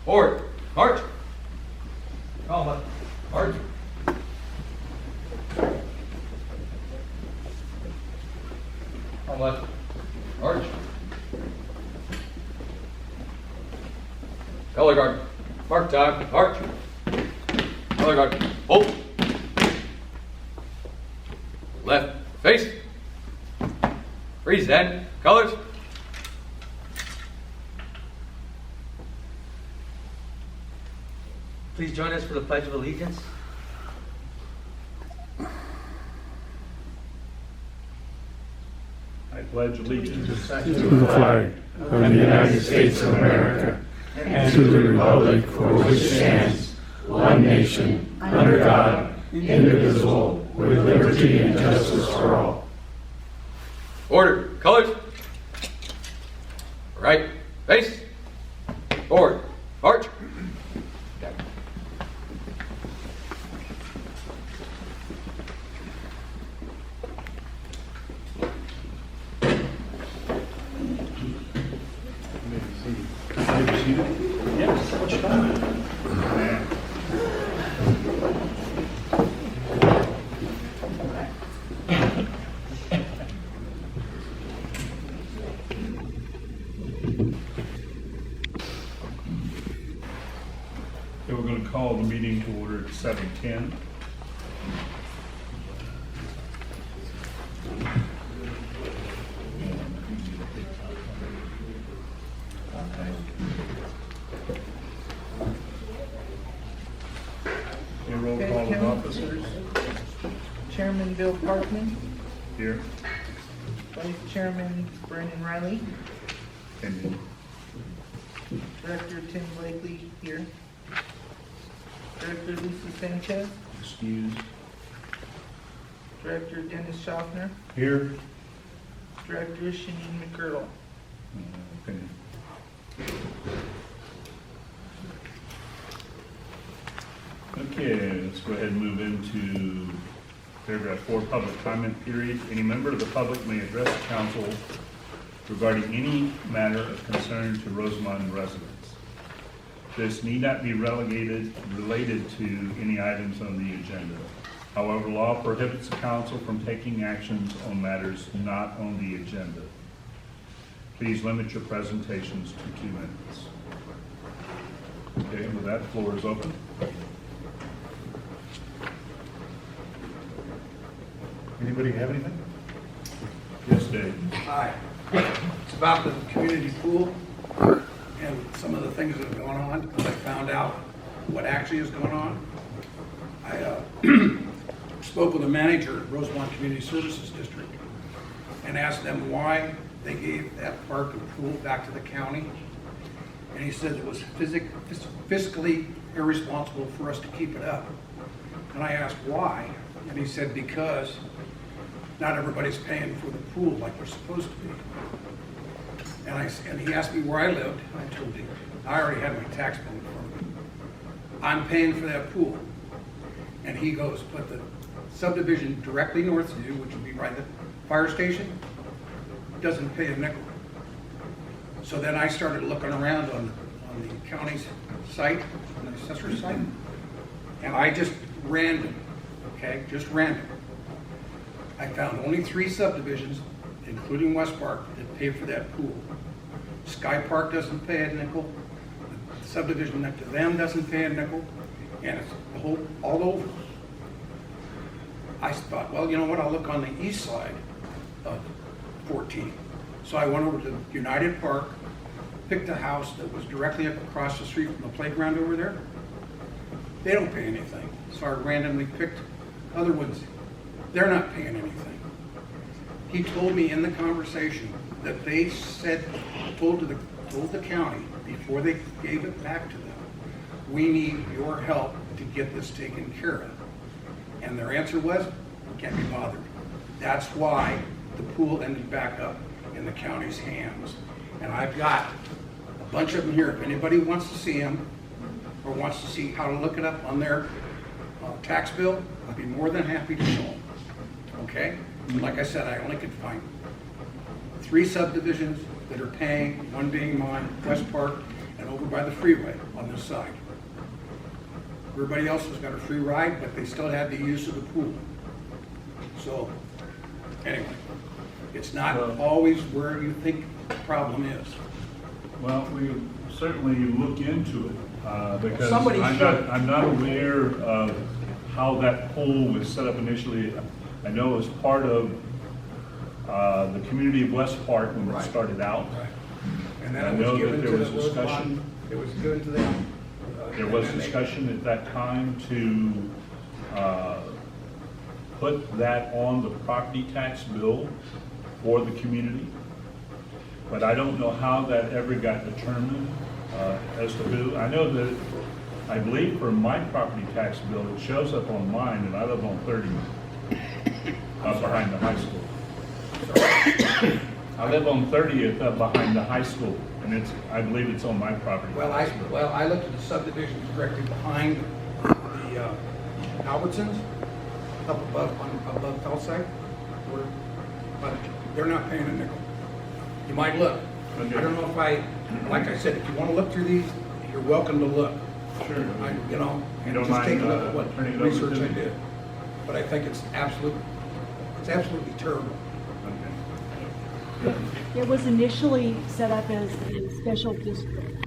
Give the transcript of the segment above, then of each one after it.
Forward. March. Call left. March. Call left. March. Color guard. Mark time. March. Color guard. Hold. Left. Face. Freeze then. Colors. Please join us for the Pledge of Allegiance. I pledge allegiance to the flag of the United States of America and to the republic for which it stands, one nation, under God, indivisible, with liberty and justice for all. Order. Colors. Right. Face. Forward. March. Okay, we're going to call the meeting to order at 7:10. A roll call of officers. Chairman Bill Parkman, Here. Vice Chairman Brandon Riley, And Director Tim Blakely here, Director Lisa Sanchez, excused. Director Dennis Schaffner, Here. Director Shanine McCurdle. Okay. Okay, let's go ahead and move into paragraph 4, public comment period. Any member of the public may address the council regarding any matter of concern to Rosamond residents. This need not be related to any items on the agenda. However, law prohibits the council from taking actions on matters not on the agenda. Please limit your presentations to 2 minutes. Okay, with that, the floor is open. Anybody have anything? Yes, Dave. Hi. It's about the community pool and some of the things that are going on, because I found out what actually is going on. I spoke with the manager at Rosemont Community Services District and asked them why they gave that park and pool back to the county. And he said it was fiscally irresponsible for us to keep it up. And I asked why, and he said because not everybody's paying for the pool like we're supposed to be. And he asked me where I lived, and I told him, I already had my tax bill in front of me. I'm paying for that pool. And he goes, but the subdivision directly north of you, which would be right at the fire station, doesn't pay a nickel. So then I started looking around on the county's site, on the assessor's site, and I just random, I found only 3 subdivisions, including West Park, that pay for that pool. Sky Park doesn't pay a nickel, the subdivision next to them doesn't pay a nickel, and it's all over. I thought, well, you know what, I'll look on the east side of 14. So I went over to United Park, picked a house that was directly across the street from the playground over there. They don't pay anything. So I randomly picked other ones. They're not paying anything. He told me in the conversation that they told the county before they gave it back to them, we need your help to get this taken care of. And their answer was, we can't be bothered. That's why the pool ended back up in the county's hands. And I've got a bunch of them here. If anybody wants to see them or wants to see how to look it up on their tax bill, I'd be more than happy to show them. Okay? Like I said, I only could find 3 subdivisions that are paying, one being mine, West Park, and over by the freeway on this side. Everybody else has got a free ride, but they still had the use of the pool. So, anyway, it's not always where you think the problem is. Well, we certainly look into it, because Somebody should. I'm not aware of how that pool was set up initially. I know it was part of the community of West Park when it Right. started out. And I then it know was that given there to was the discussion. It was given to them. There was And then they- discussion at that time to put that on the property tax bill for the community. But I don't know how that ever got determined as to who. I know that, I believe for my property tax bill, it shows up on mine, and I live on 30, behind the high school. I live on 30th behind the high school, and I believe it's on my property. Well, tax bill. I looked at the subdivisions directly behind the Albertsons, up above Felside, but they're not paying a nickel. You might look. Okay. I don't know if like I said, if you want to look through these, you're welcome to look. Sure. You know, You and don't just take a mind, look at what turning it over research to I me? did. But I think it's absolutely terrible. Okay. It was initially set up as a special district.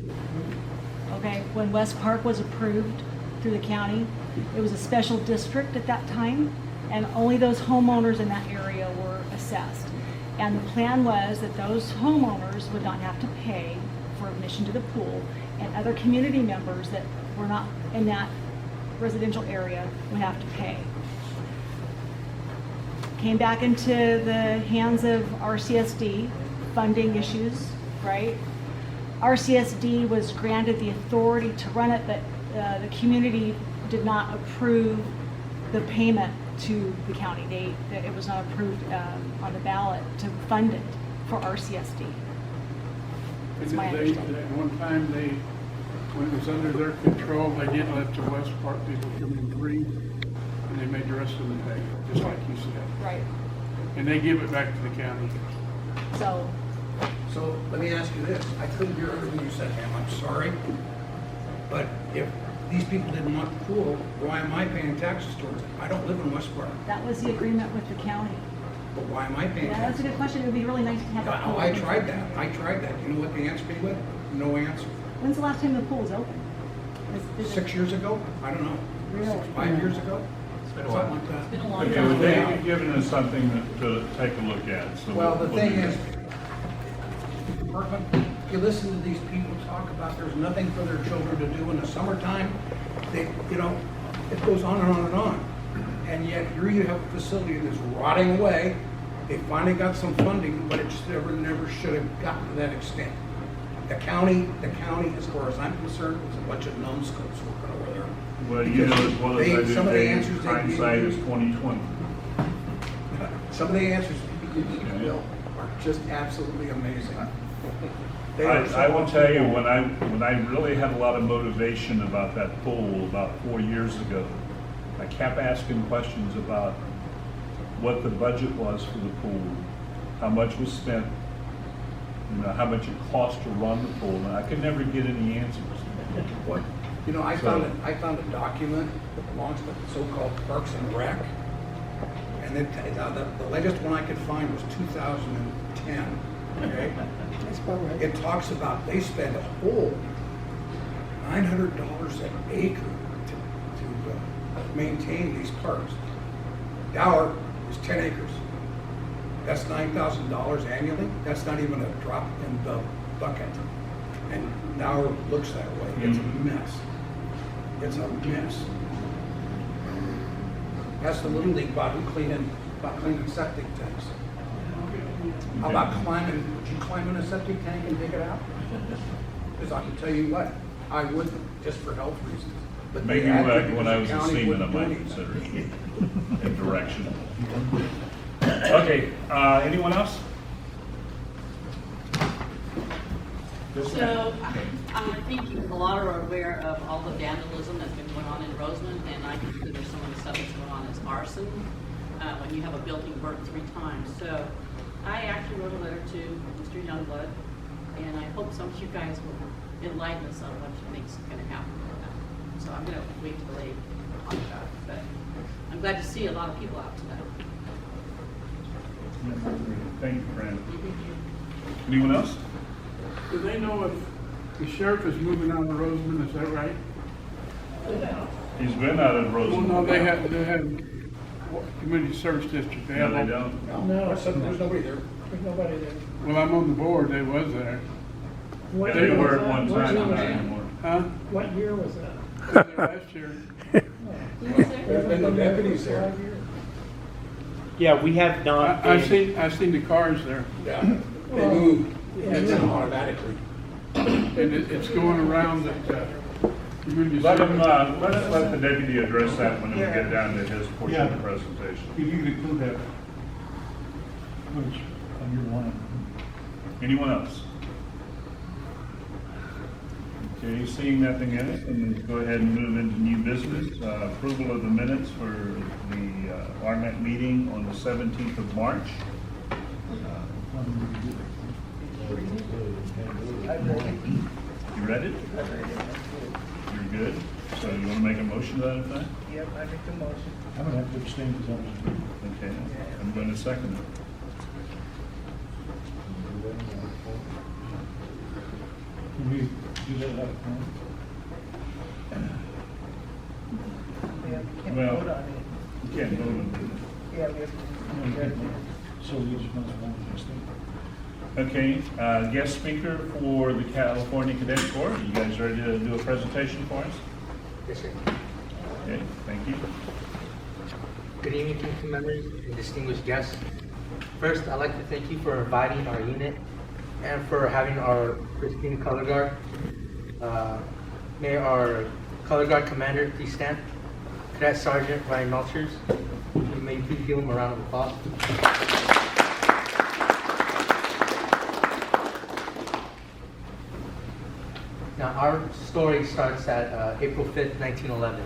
Okay, when West Park was approved through the county, it was a special district at that time, and only those homeowners in that area were assessed. And the plan was that those homeowners would not have to pay for admission to the pool, and other community members that were not in that residential area would have to pay. Came back into the hands of RCSD, funding issues, right? RCSD was granted the authority to run it, but the community did not approve the payment to the county. It was not approved on the ballot to fund it for RCSD. That's my understanding. At one time, when it was under their control, they did let the West Park people come in free, and they made the rest of them pay, just like you said. Right, And they give it back to the county. so, So let me ask you this, I couldn't hear everything you said, ma'am, I'm sorry. But if these people didn't want the pool, why am I paying taxes towards it? I don't live in West Park, that was the agreement with the county. but why am I paying Yeah, that's a taxes? good question. It would be really nice to have that pool. Oh, I tried that. You know what the answer was? No answer. When's the last time the pool was open? Is it- 6 years ago? I don't know. Really? 5 years ago? It's been a while. Something like that. Okay, well, they've given us something to take a look at, so. Well, the we'll thing do is, that. Parkman, if you listen to these people talk about there's nothing for their children to do in the summertime, it goes on and on and on. And yet here you have a facility that's rotting away. They finally got some funding, but it just never should have gotten to that extent. The county, as far as I'm concerned, was a bunch of numbskulls working over there. Well, you know as well as I Some of the do, answers Dave, they hindsight gave is you- 20/20. Some of the answers you need to know are just absolutely amazing. They are so I will tell you, unbelievable. when I really had a lot of motivation about that pool about 4 years ago, I kept asking questions about what the budget was for the pool, how much was spent, how much it cost to run the pool, and I could never get any answers. What, I found a document that belongs to the so-called Parks and Rec, and the latest one I could find was 2010, okay? That's about right. It talks about they spend a whole $900 an acre to maintain these parks. Dower is 10 acres. That's $9,000 annually. That's not even a drop in the bucket. And Dower looks that way. It's a mess. It's a mess. That's the Little League about cleaning septic tanks. How about climbing, would you climb in a septic tank and dig it out? Because I can tell you what, I wouldn't, just for health reasons. But they Maybe had to when I because was the a county seaman, I wouldn't do might anything. consider it a direction. Okay, anyone else? So, I think a lot are aware of all the vandalism that's been going on in Rosamond, and I consider some of the stuff that's going on as arson, when you have a building burnt 3 times. So, I actually wrote a letter to Mr. Youngblood, and I hope some of you guys will enlighten us on what you think's gonna happen with that. So I'm gonna wait till they talk about it, but I'm glad to see a lot of people out tonight. Thank you, Fran. Anyone else? Do they know if the sheriff is moving out of Rosamond, is that right? He's been out of Well, Rosemont. no, they have community service district. They No, have they all- don't. No, there's nobody there. There's nobody there. Well, I'm on the board, they was there. What They year were was at that? one What time, year was not that? anymore. Huh? What year was that? I was there last year. There's been no deputies there. Yeah, we have not. I seen the cars there, Yeah, they moved. It's automatically. and it's going around that, community Let him, service. let the deputy address that when we get down to his portion of the presentation. If you could include that, which, on your one. Anyone else? Okay, seeing nothing in it, and go ahead and move into new business. Approval of the minutes for the Rmac meeting on the 17th of March. You read it? You're good? So you want to make a motion to that effect? Yep, I make the motion. I'm gonna have to abstain because I was. Okay, I'm going to second it. Can we do that out of time? Yeah, we can't Well- vote on it. You can't vote on Yeah, we have to. So we just must want to abstain. it. Okay, guest speaker for the California Cadets Corps. You guys ready to do a presentation for us? Yes, sir. Okay, thank you. Good evening, committee members and distinguished guests. First, I'd like to thank you for inviting our unit and for having our pristine color guard. May our color guard commander please stand. Cadet Sergeant Ryan Melchers. May you please give him a round of applause. Now, our story starts at April 5th, 1911.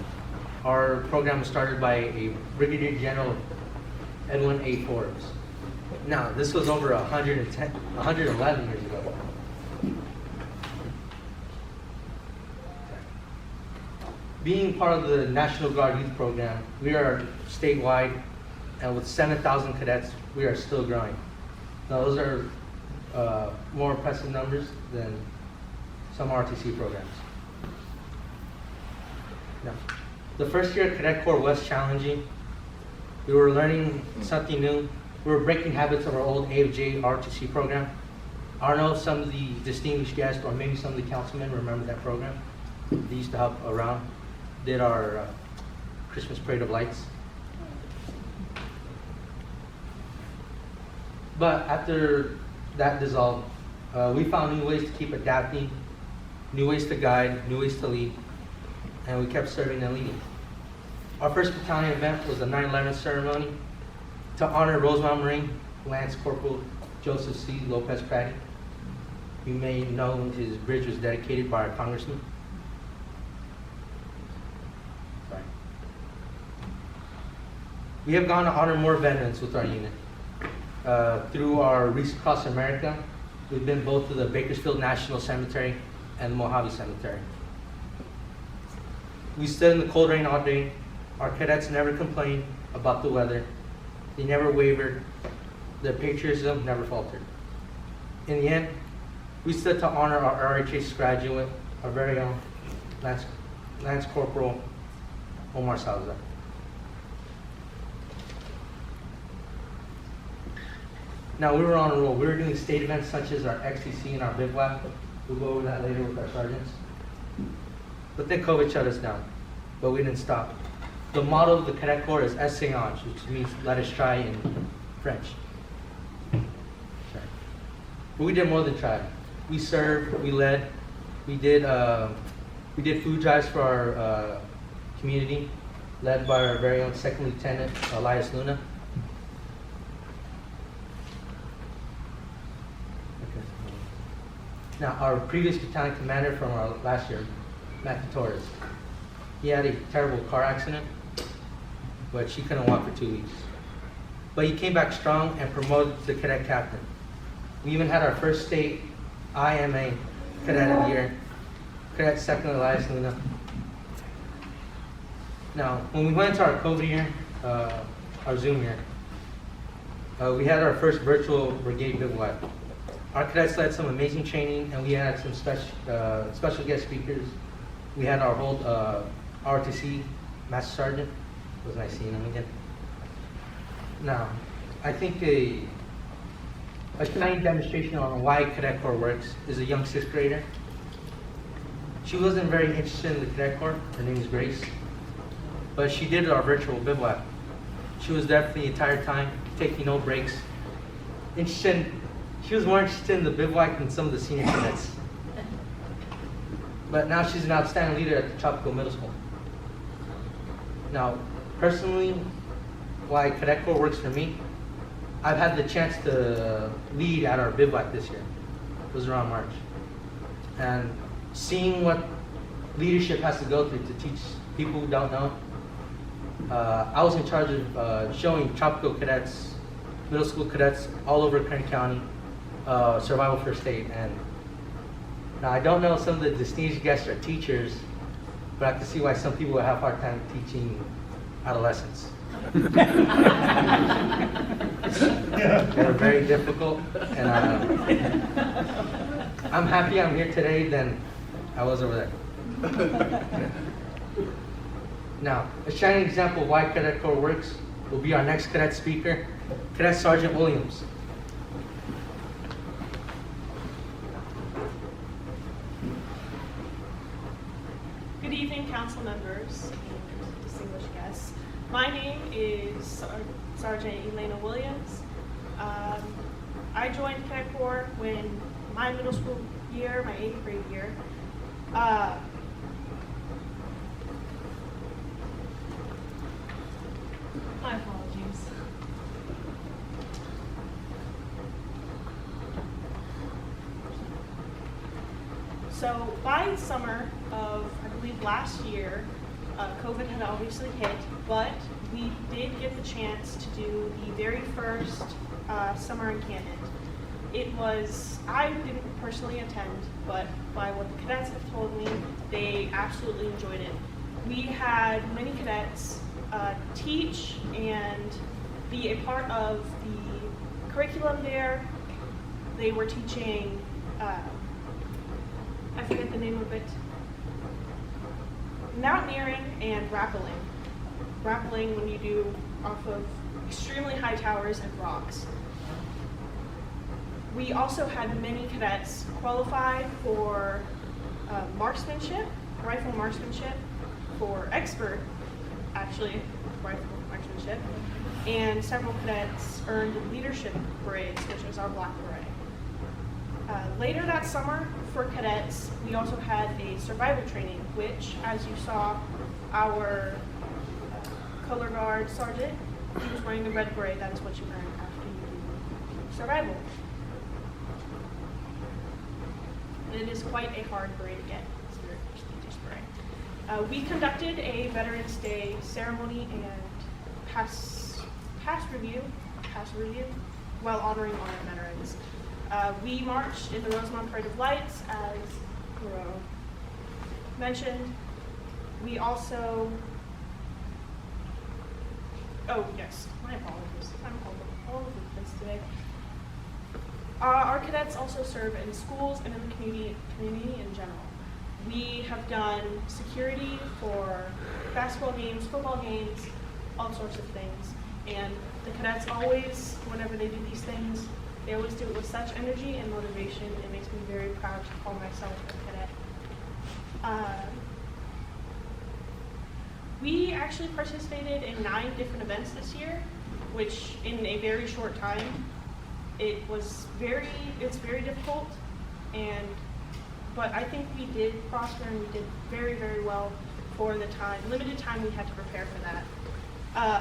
Our program was started by a Brigadier General Edwin A. Forbes. Now, this was over 111 years ago. Being part of the National Guard Youth Program, we are statewide, and with 7,000 cadets, we are still growing. Now, those are more impressive numbers than some RTC programs. Now, the first year at Cadet Corps was challenging. We were learning something new. We were breaking habits of our old AFJ RTC program. I don't know if some of the distinguished guests or maybe some of the councilmen remember that program. They used to help around, did our Christmas Parade of Lights. But after that dissolved, we found new ways to keep adapting, new ways to guide, new ways to lead, and we kept serving and leading. Our first battalion event was the 9/11 ceremony to honor Rosemont Marine Lance Corporal Joseph C. Lopez Pratty. You may know his bridge was dedicated by our congressman. Sorry. We have gone to honor more veterans with our unit. Through our Reach Across America, we've been both to the Bakersfield National Cemetery and the Mojave Cemetery. We stood in the cold rain all day. Our cadets never complained about the weather. They never wavered. Their patriotism never faltered. In the end, we stood to honor our RHS graduate, our very own Lance Corporal Omar Salazar. Now, we were on a roll. We were doing state events such as our XTC and our bivouac. We'll go over that later with our sergeants. But then COVID shut us down, but we didn't stop. The motto of the Cadet Corps is Essayons, which means let us try in French. But we did more than try. We served, we led, we did food drives for our community, led by our very own Second Lieutenant Elias Luna. Now, our previous battalion commander from our last year, Matthew Torres, he had a terrible car accident, but he couldn't walk for 2 weeks. But he came back strong and promoted to cadet captain. We even had our first state IMA Cadet of the Year Cadet second to last, Luna. Now, when we went into our COVID year, our Zoom year, we had our first virtual brigade bivouac. Our cadets led some amazing training, and we had some special guest speakers. We had our whole ROTC Master Sergeant. It was nice seeing him again. Now, I think a shining demonstration on why Cadet Corps works is a young 6th grader. She wasn't very interested in the Cadet Corps. Her name is Grace. But she did our virtual bivouac. She was there for the entire time, taking no breaks. She was more interested in the bivouac than some of the senior cadets. But now she's an outstanding leader at the Tropical Middle School. Now, personally, why Cadet Corps works for me, I've had the chance to lead at our bivouac this year. It was around March. And seeing what leadership has to go through to teach people who don't know, I was in charge of showing Tropical Cadets, middle school cadets all over Kern County, survival first aid. And now I don't know some of the distinguished guests are teachers, but I can see why some people would have a hard time teaching adolescents. They're very difficult, and I'm happy I'm here today than I was over there. Now, a shining example of why Cadet Corps works will be our next cadet speaker, Cadet Sergeant Williams. Good evening, council members and distinguished guests. My name is Sergeant Elena Williams. I joined Cadet Corps when my middle school year, my 8th grade year. My apologies. So by the summer of, I believe, last year, COVID had obviously hit, but we did get the chance to do the very first summer encampment. It was, I didn't personally attend, but by what the cadets have told me, they absolutely enjoyed it. We had many cadets teach and be a part of the curriculum there. They were teaching, I forget the name of it, mountaineering and rappelling. Rappelling when you do off of extremely high towers and rocks. We also had many cadets qualify for marksmanship, rifle marksmanship, for expert, actually, rifle marksmanship, and several cadets earned leadership berets, which was our black beret. Later that summer, for cadets, we also had a survival training, which, as you saw, our color guard sergeant, he was wearing the red beret. That is what you earn after you do survival. And it is quite a hard beret to get. It's a very prestigious beret. We conducted a Veterans Day ceremony and pass review while honoring our veterans. We marched in the Rosamond Parade of Lights, as Kuro mentioned. We also, oh yes, my apologies, I'm all over the place today. Our cadets also serve in schools and in the community in general. We have done security for basketball games, football games, all sorts of things. And the cadets always, whenever they do these things, they always do it with such energy and motivation. It makes me very proud to call myself a cadet. We actually participated in 9 different events this year, which in a very short time, it's very difficult, but I think we did prosper and we did very, very well for the limited time we had to prepare for that.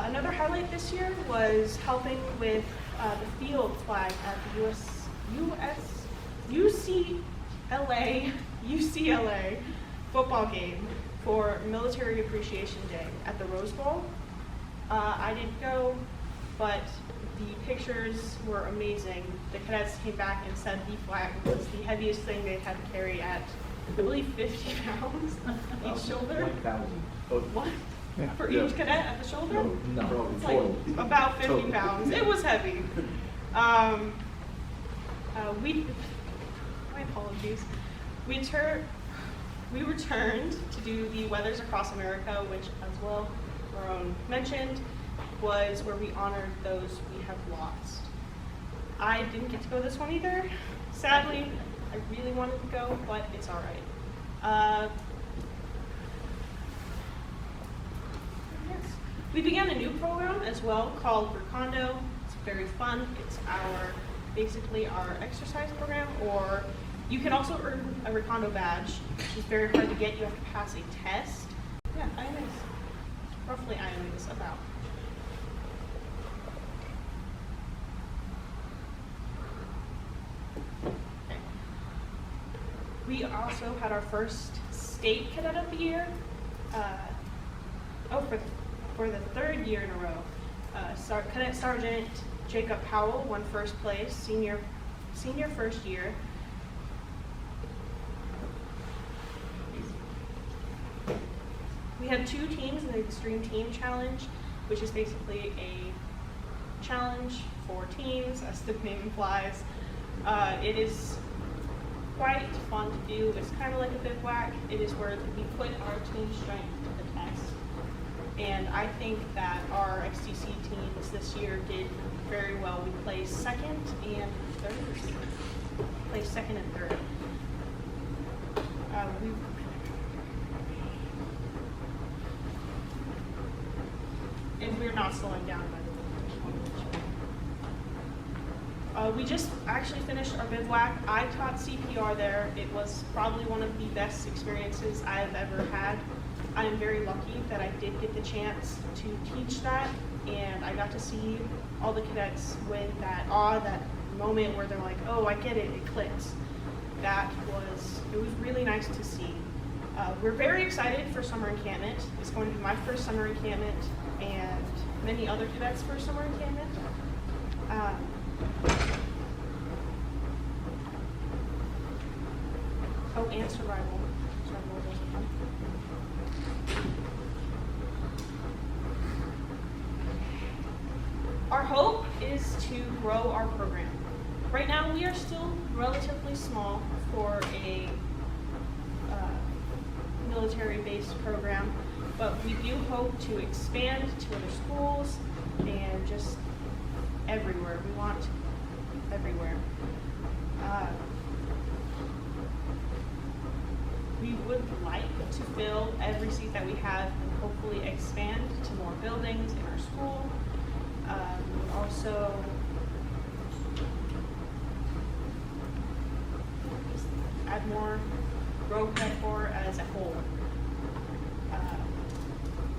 Another highlight this year was helping with the field flag at the UCLA football game for Military Appreciation Day at the Rose Bowl. I didn't go, but the pictures were amazing. The cadets came back and said the flag was the heaviest thing they'd had to carry at I believe 50 pounds each shoulder. 1,000. What? Yeah. For each cadet at the shoulder? No. It's like about 50 pounds. It was heavy. My apologies. We returned to do the Weathers Across America, which as well, Marone mentioned, was where we honored those we have lost. I didn't get to go this one either. Sadly, I really wanted to go, but it's all right. Yes. We began a new program as well called Recondo. It's very fun. It's basically our exercise program, or you can also earn a Recondo badge, which is very hard to get. You have to pass a test. Yeah, IMAs. Roughly IMAs, about. Okay. We also had our first state cadet of the year. For the third year in a row. Cadet Sergeant Jacob Powell won first place, senior first year. We have two teams in the Extreme Team Challenge, which is basically a challenge for teams, as the name implies. It is quite fun to do. It's kind of like a bivouac. It is where we put our team strength to the test. And I think that our XTC teams this year did very well. We placed second and third. And we're not slowing down, by the way. We just actually finished our bivouac. I taught CPR there. It was probably one of the best experiences I've ever had. I am very lucky that I did get the chance to teach that, and I got to see all the cadets with that awe, that moment where they're like, oh, I get it, it clicks. It was really nice to see. We're very excited for summer encampment. It's going to be my first summer encampment and many other cadets' first summer encampment. And survival. Survival was fun. Our hope is to grow our program. Right now, we are still relatively small for a military-based program, but we do hope to expand to other schools and just everywhere. We want everywhere. We would like to fill every seat that we have and hopefully expand to more buildings in our school. Also, just add more, grow Cadet Corps as a whole.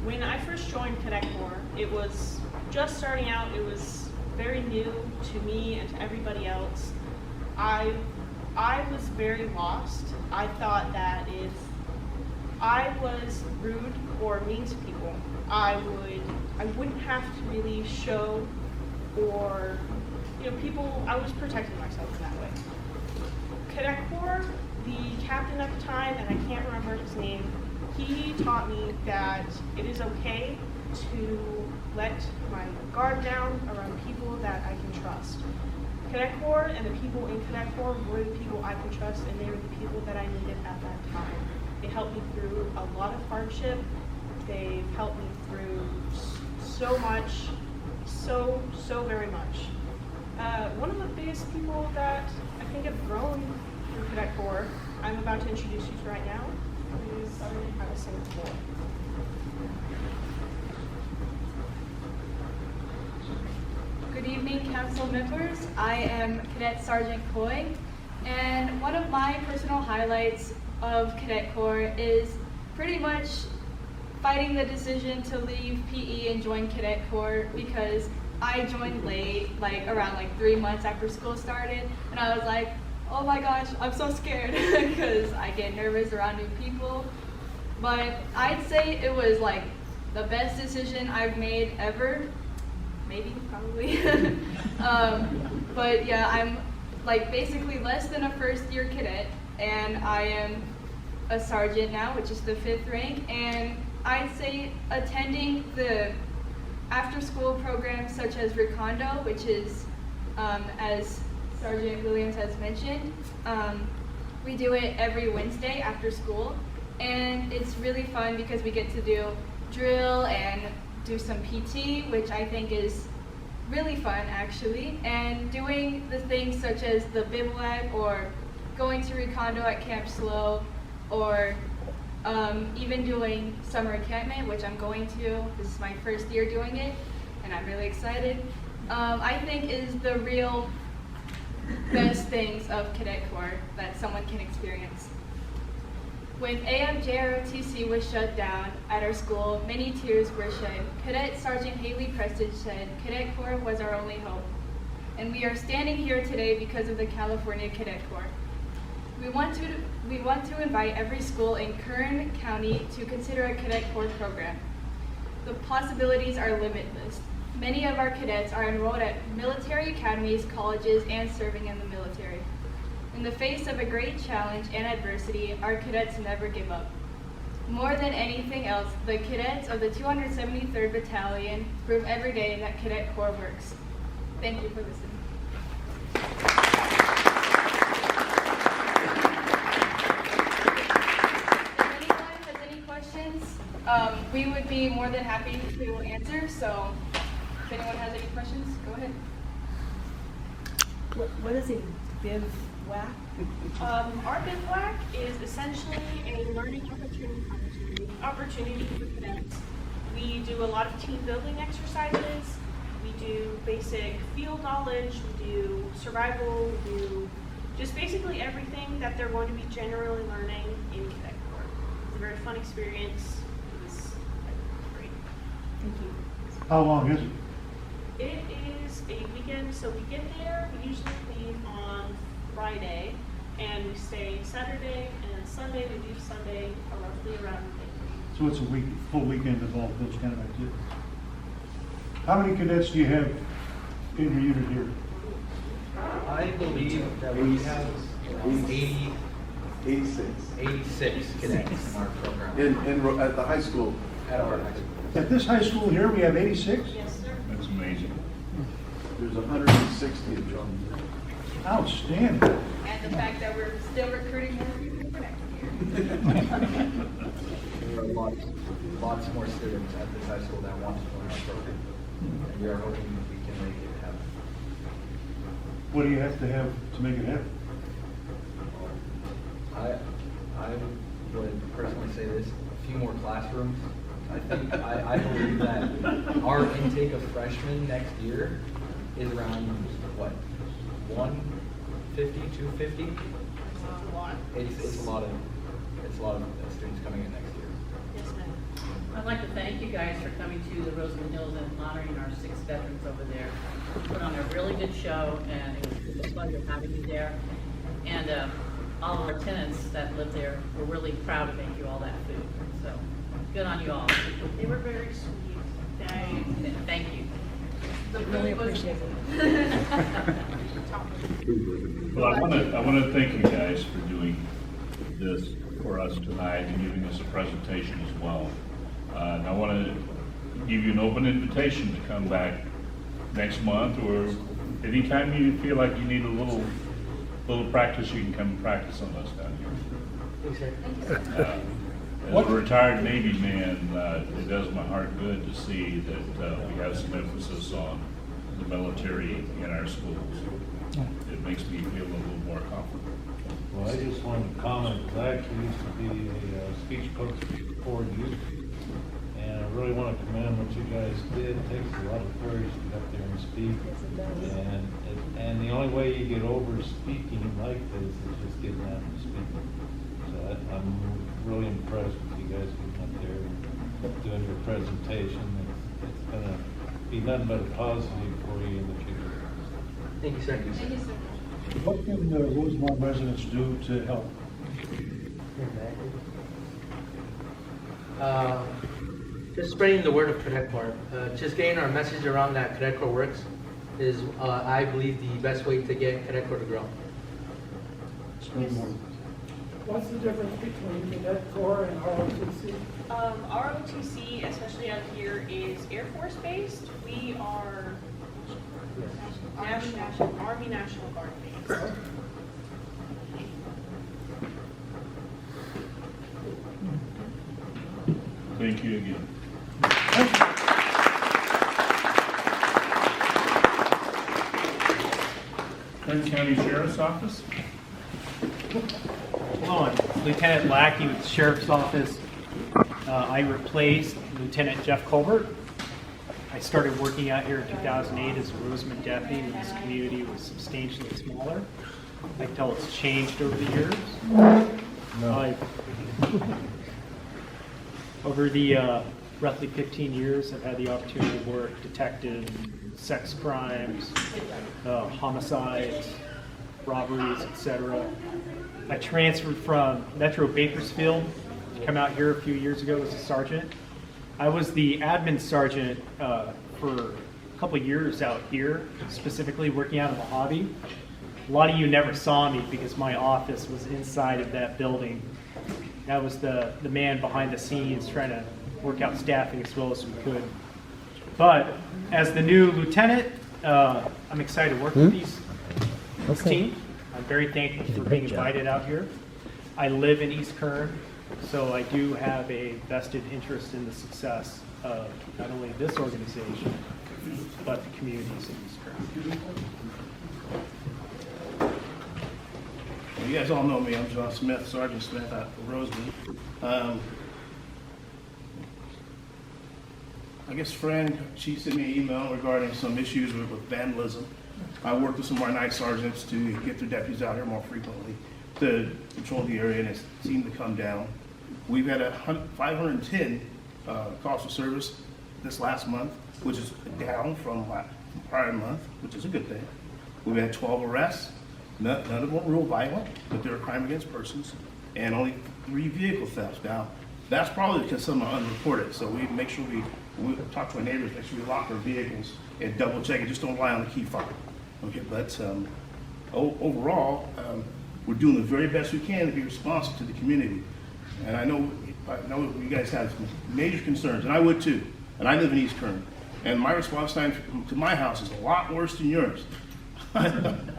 When I first joined Cadet Corps, it was just starting out. It was very new to me and to everybody else. I was very lost. I thought that if I was rude or mean to people, I wouldn't have to really show, or people. I was protecting myself in that way. Cadet Corps, the captain at the time, and I can't remember his name, he taught me that it is okay to let my guard down around people that I can trust. Cadet Corps and the people in Cadet Corps were the people I could trust, and they were the people that I needed at that time. They helped me through a lot of hardship. They've helped me through so much, so very much. One of the biggest people that I think have grown through Cadet Corps, I'm about to introduce you to right now, is Sergeant Harassment. Good evening, council members. I am Cadet Sergeant Coy, and one of my personal highlights of Cadet Corps is pretty much fighting the decision to leave PE and join Cadet Corps, because I joined late, around 3 months after school started, and I was like, oh my gosh, I'm so scared because I get nervous around new people. But I'd say it was the best decision I've made ever. Maybe, probably. But yeah, I'm basically less than a first year cadet, and I am a sergeant now, which is the 5th rank, and I'd say attending the after-school programs such as Recondo, which is, as Sergeant Williams has mentioned, we do it every Wednesday after school, and it's really fun because we get to do drill and do some PT, which I think is really fun actually, and doing the things such as the bivouac or going to Recondo at Camp Slow, or even doing summer encampment, which I'm going to. This is my first year doing it, and I'm really excited. I think is the real best things of Cadet Corps that someone can experience. When AFJROTC was shut down at our school, many tears were shed. Cadet Sergeant Haley Prestige said, "Cadet Corps was our only hope." And we are standing here today because of the California Cadet Corps. We want to invite every school in Kern County to consider a Cadet Corps program. The possibilities are limitless. Many of our cadets are enrolled at military academies, colleges, and serving in the military. In the face of a great challenge and adversity, our cadets never give up. More than anything else, the cadets of the 273rd Battalion prove every day that Cadet Corps works. Thank you for listening. If anyone has any questions, we would be more than happy to answer, so if anyone has any questions, go ahead. What is a bivouac? Our bivouac is essentially a learning opportunity for cadets. We do a lot of team building exercises. We do basic field knowledge. We do survival. We do just basically everything that they're going to be generally learning in Cadet Corps. It's a very fun experience. It was great. Thank you. How long is it? It is a weekend, so we get there. We usually leave on Friday, and we stay Saturday and Sunday. We do Sunday roughly around midnight. So it's a full weekend of all those kind of activities. How many cadets do you have in your unit here? I believe that we have 86 cadets in our program. At the high school. At our high school. At this high school here, we have 86? Yes, sir. That's amazing. There's 160 in Jones. Outstanding. And the fact that we're still recruiting more people for next year. There are lots more students at this high school that want to join our program. And we are hoping we can make it happen. What do you have to make it happen? I would personally say this, a few more classrooms. I believe that our intake of freshmen next year is around, what, 150, 250? It's a lot. It's a lot of students coming in next year. Yes, ma'am. I'd like to thank you guys for coming to the Rosamond Hills and honoring our 6 veterans over there. We put on a really good show, and it was a pleasure having you there. And all of our tenants that live there were really proud to make you all that food. So good on you all. They were very sweet. Thank you. Really appreciate it. Well, I want to thank you guys for doing this for us tonight and giving us a presentation as well. And I want to give you an open invitation to come back next month, or anytime you feel like you need a little practice, you can come and practice on us down here. Thank you. As a retired Navy man, it does my heart good to see that we have some emphasis on the military in our schools. It makes me feel a little more confident. Well, I just wanted to comment, because I actually used to be a speech coach for youth, and I really want to commend what you guys did. It takes a lot of courage to get up there and speak, and the only way you get over speaking like this is just getting out and speaking. So I'm really impressed with you guys getting up there and doing your presentation. It's going to be nothing but a positive for you in the future. Thank you, sir. Thank you so much. What can the Rosemont residents do to help? Just spreading the word of Cadet Corps. Just getting our message around that Cadet Corps works is, I believe, the best way to get Cadet Corps to grow. What's the difference between Cadet Corps and ROTC? ROTC, especially out here, is Air Force based. We are Army National Guard based. Thank you again. Kern County Sheriff's Office. Hello, I'm Lieutenant Lackey with the Sheriff's Office. I replaced Lieutenant Jeff Colbert. I started working out here in 2008 as a Rosamond deputy when this community was substantially smaller. I can tell it's changed over the years. Over the roughly 15 years, I've had the opportunity to work detective, sex crimes, homicides, robberies, etc. I transferred from Metro Bakersfield to come out here a few years ago as a sergeant. I was the admin sergeant for a couple years out here, specifically working out of the hobby. A lot of you never saw me because my office was inside of that building. I was the man behind the scenes trying to work out staffing as well as we could. But as the new lieutenant, I'm excited to work with this team. I'm very thankful for being invited out here. I live in East Kern, so I do have a vested interest in the success of not only this organization, but the communities in East Kern. Well, you guys all know me. I'm John Smith, Sergeant Smith out of Rosemont. I guess Fran, she sent me an email regarding some issues with vandalism. I worked with some of our night sergeants to get their deputies out here more frequently to patrol the area, and it seemed to come down. We've had 510 calls for service this last month, which is down from prior month, which is a good thing. We've had 12 arrests. None of them were real violent, but they were crime against persons, and only 3 vehicle thefts. Now, that's probably because some are unreported, so we make sure we talk to our neighbors, make sure we lock our vehicles and double check it, just don't rely on the key fob. Okay, but overall, we're doing the very best we can to be responsive to the community. And I know you guys have some major concerns, and I would too, and I live in East Kern, and my response time to my house is a lot worse than yours. I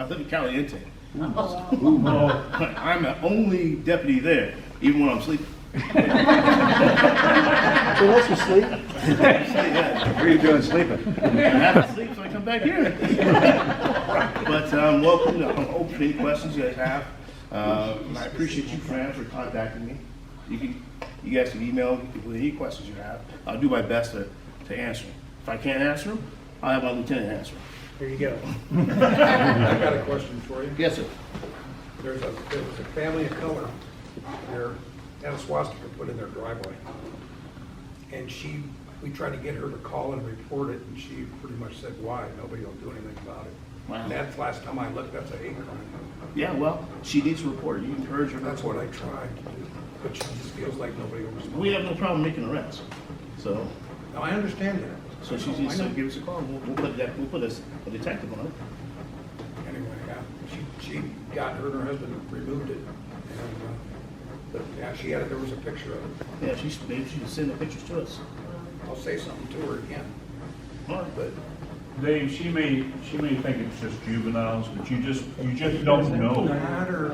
live in Caliente. I'm the only deputy there, even when I'm sleeping. So let you sleep? What are you doing sleeping? I have to sleep, so I come back here. But welcome to open any questions you guys have. I appreciate you, Fran, for contacting me. You guys can email with any questions you have. I'll do my best to answer them. If I can't answer them, I'll have my lieutenant answer them. There you go. I got a question for you. Yes, sir. There was a family of color there, had a swastika put in their driveway. And we tried to get her to call and report it, and she pretty much said, why? Nobody will do anything about it. Wow. And that's last time I looked, that's a hate crime. Yeah, well, she needs to report it. You encourage her to That's report what I it. tried to do, but she just feels like nobody will respond. We have no problem making arrests. So. Now, I understand that. So she needs to give us a call. We'll put a detective on it. Anyway, yeah, she got her and her husband removed it. And, but yeah, there was a picture of it. Yeah, maybe she can send the pictures to us. I'll say something to her again. All right, but Dave, she may think it's just juveniles, but you just don't know.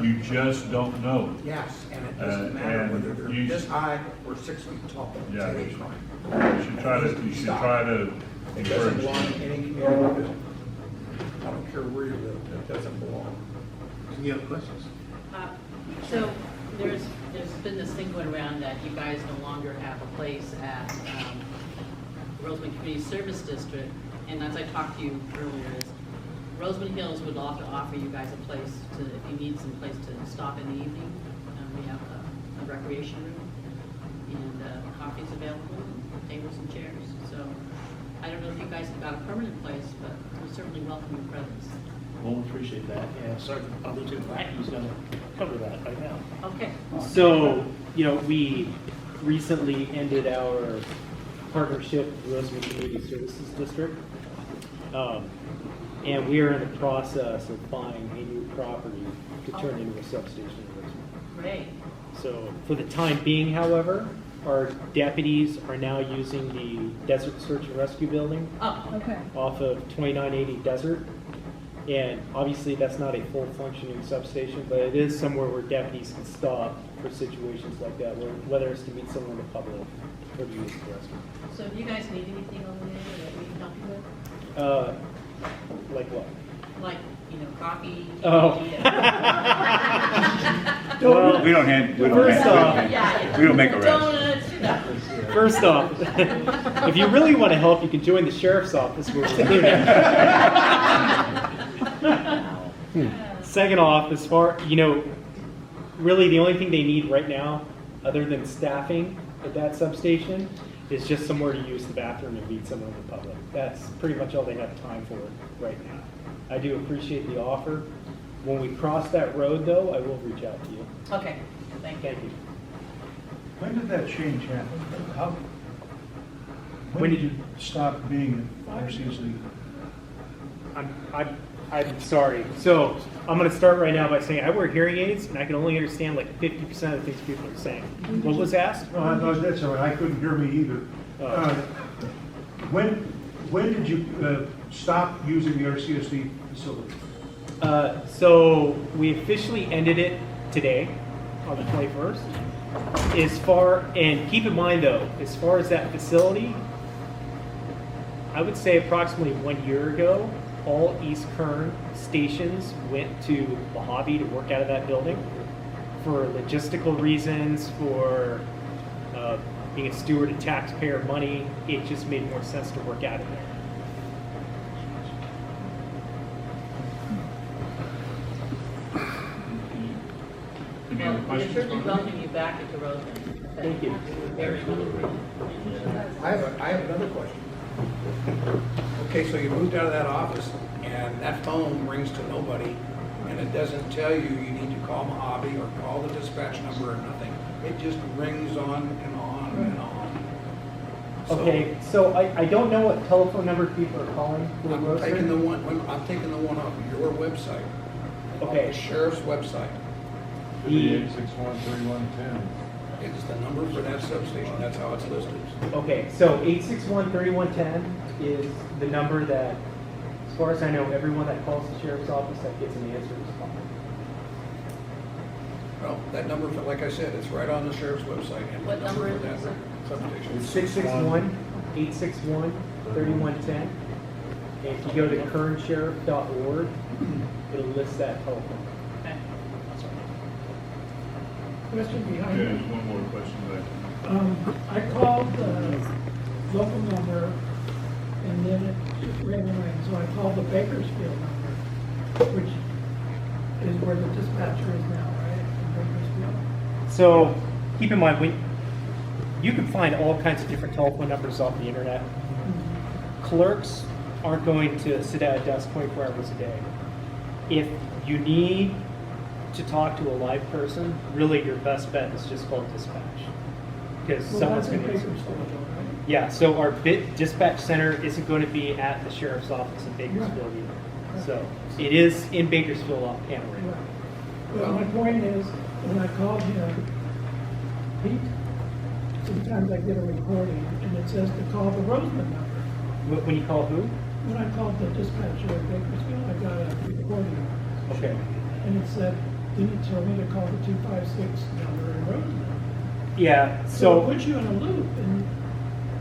You just don't know. Yes, and it doesn't matter whether they're this high or 6 feet tall. Yeah. It's a hate crime. You should try to It doesn't encourage belong in them. any community. I don't care where you live, it doesn't belong. Any other questions? So there's been this thing going around that you guys no longer have a place at Rosamond Community Service District. And as I talked to you earlier, is Rosamond Hills would love to offer you guys a place to, if you need some place to stop in the evening. We have a recreation room and coffee's available, tables and chairs. So I don't know if you guys have got a permanent place, but we certainly welcome your presence. Well, we appreciate that. Yeah, Sergeant Lieutenant Lackey's going to cover that right now. Okay. So, we recently ended our partnership with the Rosamond Community Services District. And we are in the process of buying a new property to turn into a substation in Rosemont. Great. So for the time being, however, our deputies are now using the Desert Search and Rescue Building Oh, Okay. off of 2980 Desert. And obviously, that's not a full functioning substation, but it is somewhere where deputies can stop for situations like that, whether it's to meet someone in the public or to use the restroom. so do you guys need anything over there that we can help you with? Like what? Like, coffee? Oh. Well, we don't First off, we don't make arrests. Donuts, First off, if you really want to help, you can join the sheriff's office where we're doing. Second off, as far, really the only thing they need right now, other than staffing at that substation, is just somewhere to use the bathroom and meet someone in the public. That's pretty much all they have time for right now. I do appreciate the offer. When we cross that road, though, I will reach out to you. Okay, thank you. When did that change happen? When When did did you stop being RCSD? I'm sorry. So I'm going to start right now by saying I wear hearing aids and I can only understand like 50% of the things people are saying. What was asked? No, that's all right. I couldn't hear me either. When did you stop using the RCSD facility? So we officially ended it today on the 21st. And keep in mind though, as far as that facility, I would say approximately 1 year ago, all East Kern stations went to Mojave to work out of that building for logistical reasons, for being a steward of taxpayer money. It just made more sense to work out of there. Any other Well, we questions? certainly welcome you back into Rosemont. Thank you. Very much. I have another question. Okay, so you moved out of that office, and that phone rings to nobody, and it doesn't tell you you need to call Mojave or call the dispatch number or nothing. It just rings on and on and on. So, Okay, so I don't know what telephone number people are calling for I'm taking the one off your website. Off Okay. the sheriff's website. The- 861-3110. It's the number for that substation. That's how it's listed. Okay, so 861-3110 is the number that, as far as I know, everyone that calls the sheriff's office that gets an answer is calling. Well, that number, like I said, it's right on the sheriff's website. And What the number number for is that it? substation. 661-861-3110. And if you go to kernsheriff.org, it'll list that telephone. Okay. Question behind There's it. one more question back. I called the local number and then it just ran away. So I called the Bakersfield number, which is where the dispatcher is now, right? In Bakersfield. So keep in mind, you can find all kinds of different telephone numbers off the internet. Clerks aren't going to sit at a desk 24 hours a day. If you need to talk to a live person, really your best bet is just call dispatch. Because Well, someone's that's in going to answer. Bakersfield, though, right? Yeah, so our dispatch center isn't going to be at the sheriff's office in Bakersfield either. So it is in Bakersfield off Hanover. Right. But my point is, when I called him, Pete, sometimes I get a recording and it says to call the Rosamond number. When you call who? When I called the dispatcher at Bakersfield, I got a recording. Okay. And it said, didn't it tell me to call the 256 number in Rosamond? Yeah, So so, it puts you in a loop and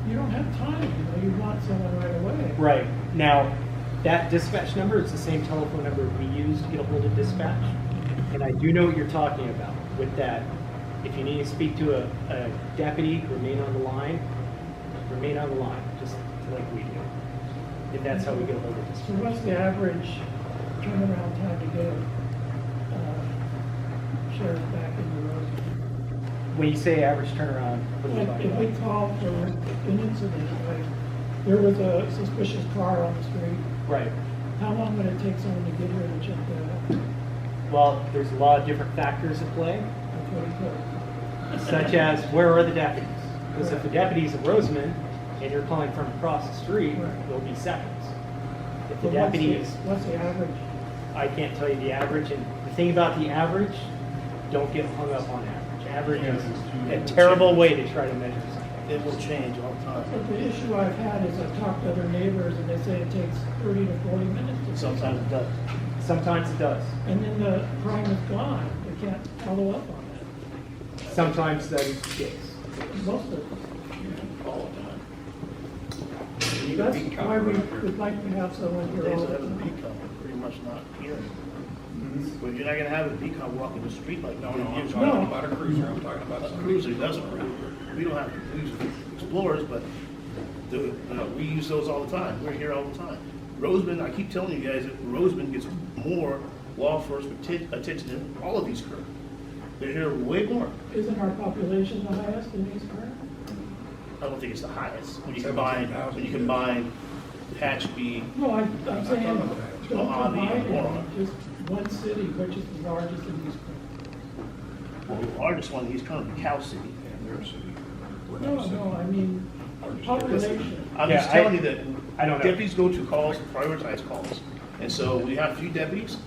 you don't have time, you want someone right away. right. Now, that dispatch number is the same telephone number we use to get a hold of dispatch. And I do know what you're talking about with that. If you need to speak to a deputy, remain on the line, just like we do. And that's how we get a hold of So dispatch. what's the average turnaround time to get a sheriff back in the road? When you say average turnaround, what are you Like, talking if we about? call for an incident, like, there was a suspicious car on the street, Right. how long would it take someone to get here to check that out? Well, there's a lot of different factors at play, That's what he said. such as where are the deputies? Because if the deputy's in Rosamond and you're calling from across the street, Right. it'll be seconds. If the But deputy is, what's the average? I can't tell you the average, and the thing about the average, don't get hung up on average. Average is a terrible way to try to measure something. It will change all the time. But the issue I've had is I've talked to other neighbors and they say it takes 30 to 40 minutes. Sometimes it does. Sometimes it does. And then the crime is gone. They can't follow up on it. Sometimes that is the case. Most of it. All the time. That's why we would like to have someone here all Days the of having a time. beacon, pretty much not here. But you're not gonna have a beacon walking the street like. No, I'm talking about a cruiser, I'm talking about A something. cruiser doesn't, we don't have cruiser explorers, but we use those all the time. We're here all the time. Rosamond, I keep telling you guys that Rosamond gets more law enforcement attention than all of these crews. They're here way more. Isn't our population the highest in East Current? I don't think it's the highest. When you combine Hatchby, No, I'm saying, don't Mojave, combine and it, Warren. just one city, which is the largest in East Current. Well, the largest one, he's kind of the Cow City. No, I mean, population. I'm Yeah, just telling you that I don't know. deputies go to calls, prioritize calls. And so we have a few deputies,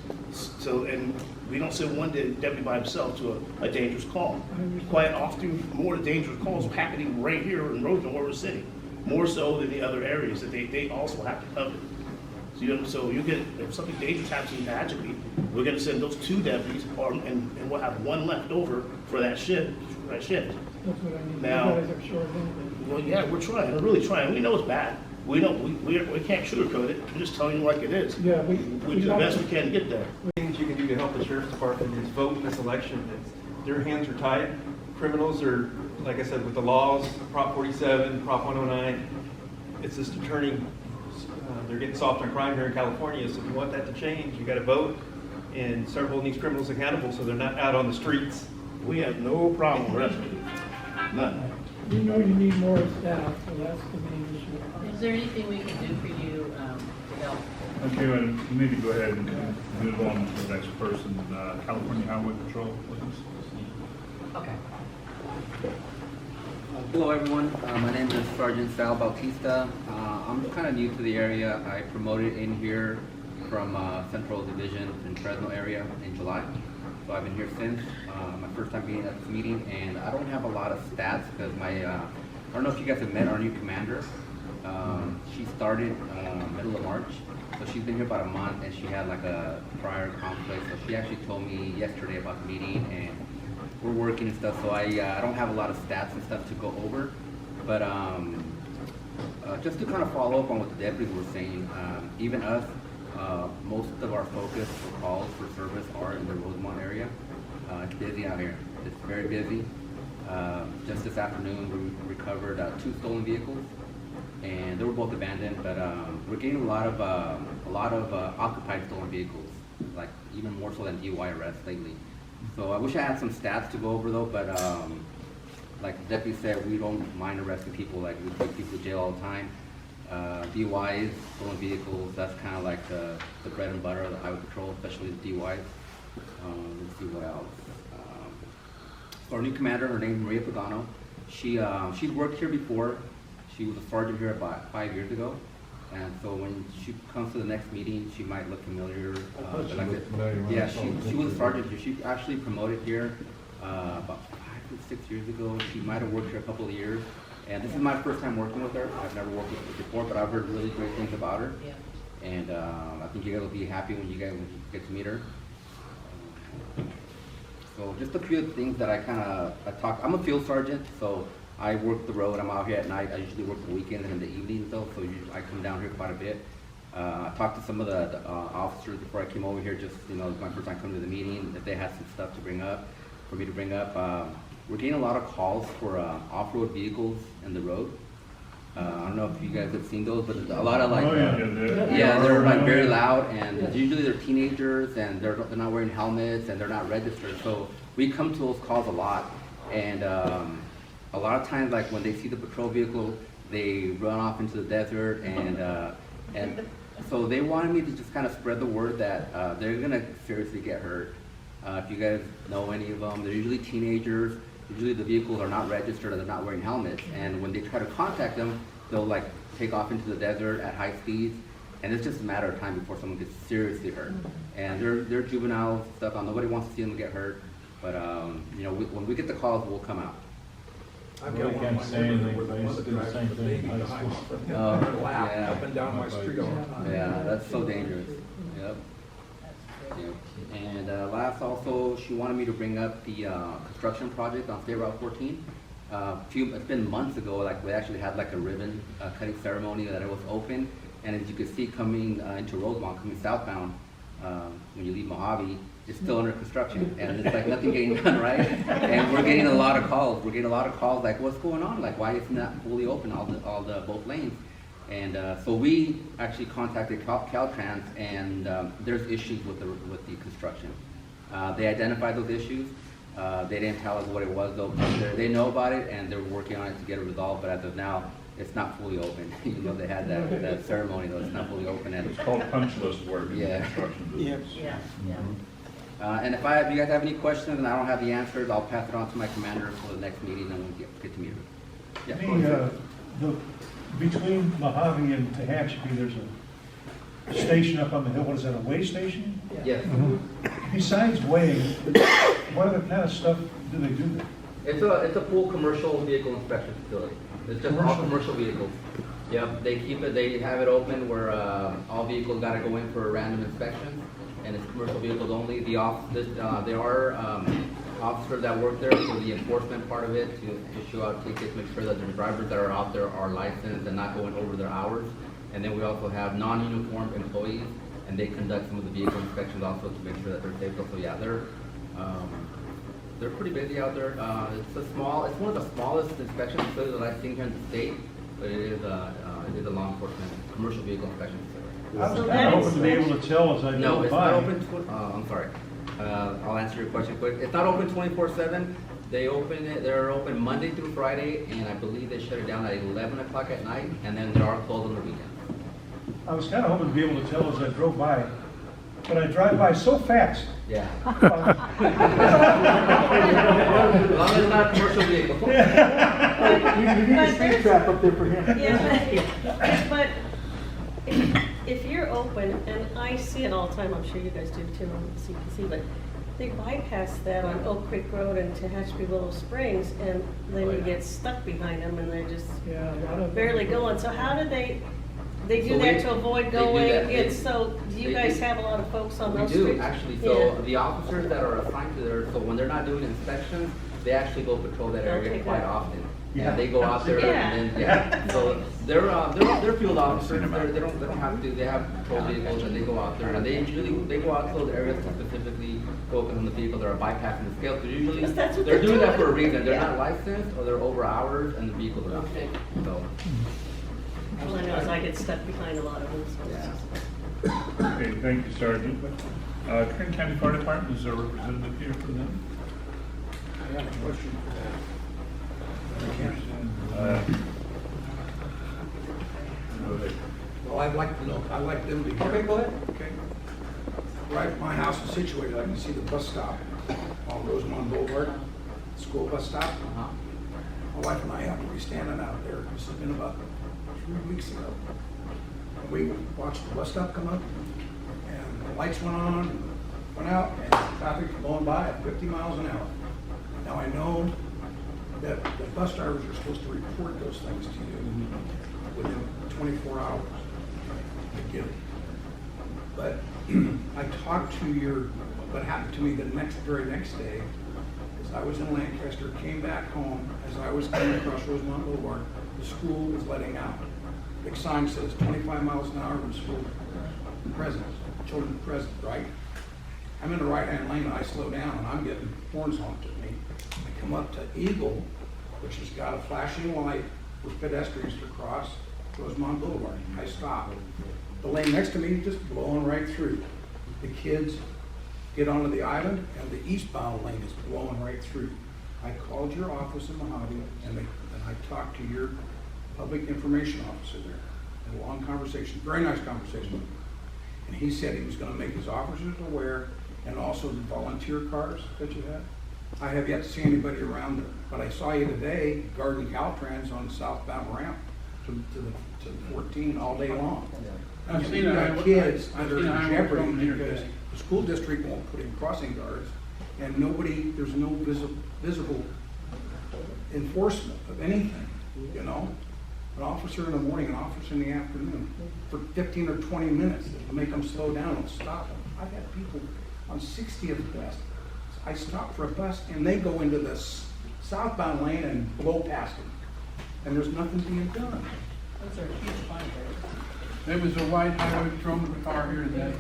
and we don't send one deputy by himself to a dangerous call. Quite often, more dangerous calls are happening right here in Rosemont, where we're sitting, more so than the other areas that they also have to cover. So you get, if something dangerous happens in Tehachapi, we're gonna send those 2 deputies, and we'll have 1 left over for that shift. That's what I mean. Now- You guys are short-handed. Well, yeah, we're trying, we're really trying. We know it's bad. We can't sugarcoat it. We're just telling you like it is. Yeah, We do the best we can to get there. Things you can do to help the sheriff's department is vote in this election. Their hands are tied. Criminals are, like I said, with the laws, Prop 47, Prop 109, it's just turning, they're getting soft on crime here in California. So if you want that to change, you got to vote and start holding these criminals accountable so they're not out on the streets. We have no problem arresting them. None. You know you need more staff, so that's the main issue. Is there anything we can do for you to help? Okay, well, we need to go ahead and move on to the next person, California Highway Patrol, please. Okay. Hello everyone, my name is Sergeant Sal Bautista. I'm kind of new to the area. I promoted in here from Central Division in Fresno area in July. So I've been here since, my first time being at this meeting, and I don't have a lot of stats because I don't know if you guys have met our new commander. She started middle of March, so she's been here about a month, and she had like a prior conflict. So she actually told me yesterday about the meeting, and we're working and stuff. So I don't have a lot of stats and stuff to go over, but just to kind of follow up on what the deputies were saying, even us. Most of our focus for calls for service are in the Rosemont area. It's busy out here. It's very busy. Just this afternoon, we recovered 2 stolen vehicles, and they were both abandoned. But we're getting a lot of occupied stolen vehicles, like even more so than DUI arrests lately. So I wish I had some stats to go over though. But like the deputy said, we don't mind arresting people. Like we take people to jail all the time. DUIs, stolen vehicles, that's kind of like the bread and butter of the highway patrol, especially the DUIs. Let's see what else. Our new commander, her name is Maria Pagano. She's worked here before. She was a sergeant here about 5 years ago. And so when she comes to the next meeting, she might look familiar. Yeah, she was a sergeant here. She actually promoted here about 5 to 6 years ago. She might have worked here a couple of years. And this is my first time working with her. I've never worked with her before, but I've heard really great things about her. Yeah. And I think you guys will be happy when you get to meet her. So just a few things that I talk. I'm a field sergeant, so I work the road. I'm out here at night. I usually work the weekends and in the evenings though, so I come down here quite a bit. I talked to some of the officers before I came over here. Just my first time coming to the meeting. If they had some stuff to bring up, for me to bring up. We're getting a lot of calls for off-road vehicles in the road. I don't know if you guys have seen those, but a lot of like, they're like very loud, and usually they're teenagers, and they're not wearing helmets, and they're not registered. So we come to those calls a lot, and a lot of times, like when they see the patrol vehicle, they run off into the desert, and so they wanted me to just kind of spread the word that they're gonna seriously get hurt. If you guys know any of them, they're usually teenagers. Usually the vehicles are not registered and they're not wearing helmets. And when they try to contact them, they'll like take off into the desert at high speeds. And it's just a matter of time before someone gets seriously hurt. And they're juveniles, stuff. Nobody wants to see them get hurt. But, when we get the calls, we'll come out. I really can't say anything, but I used to do the same thing in high school. Yeah. Up and down my street all the time. Yeah, that's so dangerous. Yep. Yep. And last also, she wanted me to bring up the construction project on State Route 14. It's been months ago, like we actually had like a ribbon cutting ceremony that it was open. And as you can see coming into Rosemont, coming southbound, when you leave Mojave, it's still under construction, and it's like nothing getting done, right? And we're getting a lot of calls. We're getting a lot of calls like, what's going on? Like, why isn't that fully open, all the both lanes? And so we actually contacted Caltrans, and there's issues with the construction. They identified those issues. They didn't tell us what it was though. They know about it, and they're working on it to get it resolved. But as of now, it's not fully open. They had that ceremony though. It's not fully open. And It's called punch list work in the yeah. construction business. Yeah, yeah. And if you guys have any questions and I don't have the answers, I'll pass it on to my commander for the next meeting, and we'll get to meet him. Yeah, Between Mojave and Tehachapi, there's a station up on the hill. What is that, a weigh station? Yes. Besides weighing, what other kind of stuff do they do there? It's a full commercial vehicle inspection facility. It's just all commercial vehicles. Yep, they keep it, they have it open where all vehicles gotta go in for a random inspection, and it's commercial vehicles only. There are officers that work there for the enforcement part of it, to issue out tickets, make sure that the drivers that are out there are licensed and not going over their hours. And then we also have non-uniformed employees, and they conduct some of the vehicle inspections also to make sure that they're safe. So yeah, they're pretty busy out there. It's one of the smallest inspection facilities that I've seen here in the state, but it is a law enforcement commercial vehicle inspection facility. I was kind of hoping to be able to tell as I No, go it's by. not open. I'm sorry. I'll answer your question quick. It's not open 24/7. They're open Monday through Friday, and I believe they shut it down at 11 o'clock at night, and then they are closed on the weekend. I was kind of hoping to be able to tell as I drove by, but I drive by so fast. Yeah. As long as it's not a commercial vehicle. You need a speed trap up there for him. Yeah, but if you're open, and I see it all the time, I'm sure you guys do too on CPC, but they bypass that on Oak Creek Road and Tehachapi Willow Springs, and then you get stuck behind them, and they're just barely going. So how do they do that to avoid going? It's so, do you guys have a lot of folks on those streets? We do, actually. So the officers that are assigned to there, so when they're not doing inspections, they actually go patrol that area quite often. Yeah, they go out there and then, so they're field officers. They don't have to. They have patrol vehicles and they go out there, and they go out to those areas to specifically focus on the vehicles that are bypassing the scale. So usually they're doing that for a reason. They're not licensed or they're over hours, and the vehicles are out. So. All I know is I get stuck behind a lot of them. So Okay, thank you, Sergeant. Kern County Fire Department, is there a representative here for them? I have a question for that. Well, I'd like to know, I'd like them to. Okay, go ahead. Okay. Right, my house is situated, I can see the bus stop on Rosamond Boulevard, school bus stop. My wife and I happened to be standing out there, this has been about 3 weeks ago. And we watched the bus stop come up, and the lights went on, went out, and traffic going by at 50 miles an hour. Now I know that the bus drivers are supposed to report those things to you within 24 hours. I get it. But I talked to what happened to me the very next day is I was in Lancaster, came back home, as I was coming across Rosemont Boulevard, the school was letting out. Big sign says 25 miles an hour from school present, children present, right? I'm in the right-hand lane, and I slow down, and I'm getting horns honked at me. I come up to Eagle, which has got a flashing light with pedestrians to cross Rosamond Boulevard. I stop. The lane next to me just blowing right through. The kids get onto the island, and the eastbound lane is blowing right through. I called your office in Mojave, and I talked to your public information officer there. Had a long conversation, very nice conversation. And he said he was going to make his officers aware, and also the volunteer cars that you have. I have yet to see anybody around there, but I saw you today guarding Caltrans on the southbound ramp to 14 all day long. Now, you got kids that are in jeopardy because the school district won't put in crossing guards and nobody, there's no visible enforcement of anything, you know? An officer in the morning, an officer in the afternoon, for 15 or 20 minutes, to make them slow down and stop them. I've had people on 60th West, I stop for a bus and they go into this southbound lane and blow past them. And there's nothing being done. Those are huge fines. There was a white highway patrolman car here today,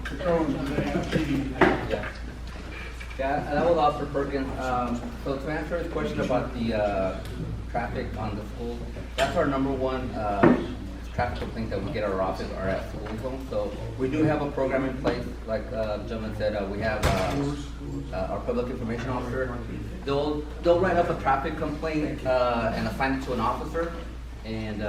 patrolling today. Yeah, that was Officer Perkins. So to answer his question about the traffic on the school, that's our number one traffic complaint that we get at our office are at school zone. So we do have a program in place, like the gentleman said, we have our public information officer. They'll write up a traffic complaint and assign it to an officer. And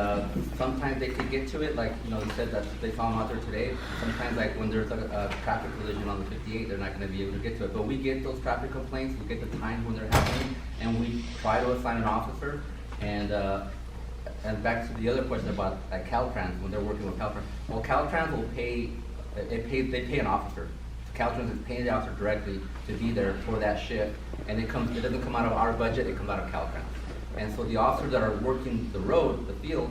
sometimes they could get to it, like, you know, they said that they saw them out there today. Sometimes, like, when there's a traffic collision on the 58, they're not going to be able to get to it. But we get those traffic complaints, we get the times when they're happening, and we try to assign an officer. And back to the other question about like Caltrans, when they're working with Caltrans. Well, Caltrans will pay, they pay an officer. Caltrans is paying the officer directly to be there for that shift. And it doesn't come out of our budget, it comes out of Caltrans. And so the officers that are working the road, the field,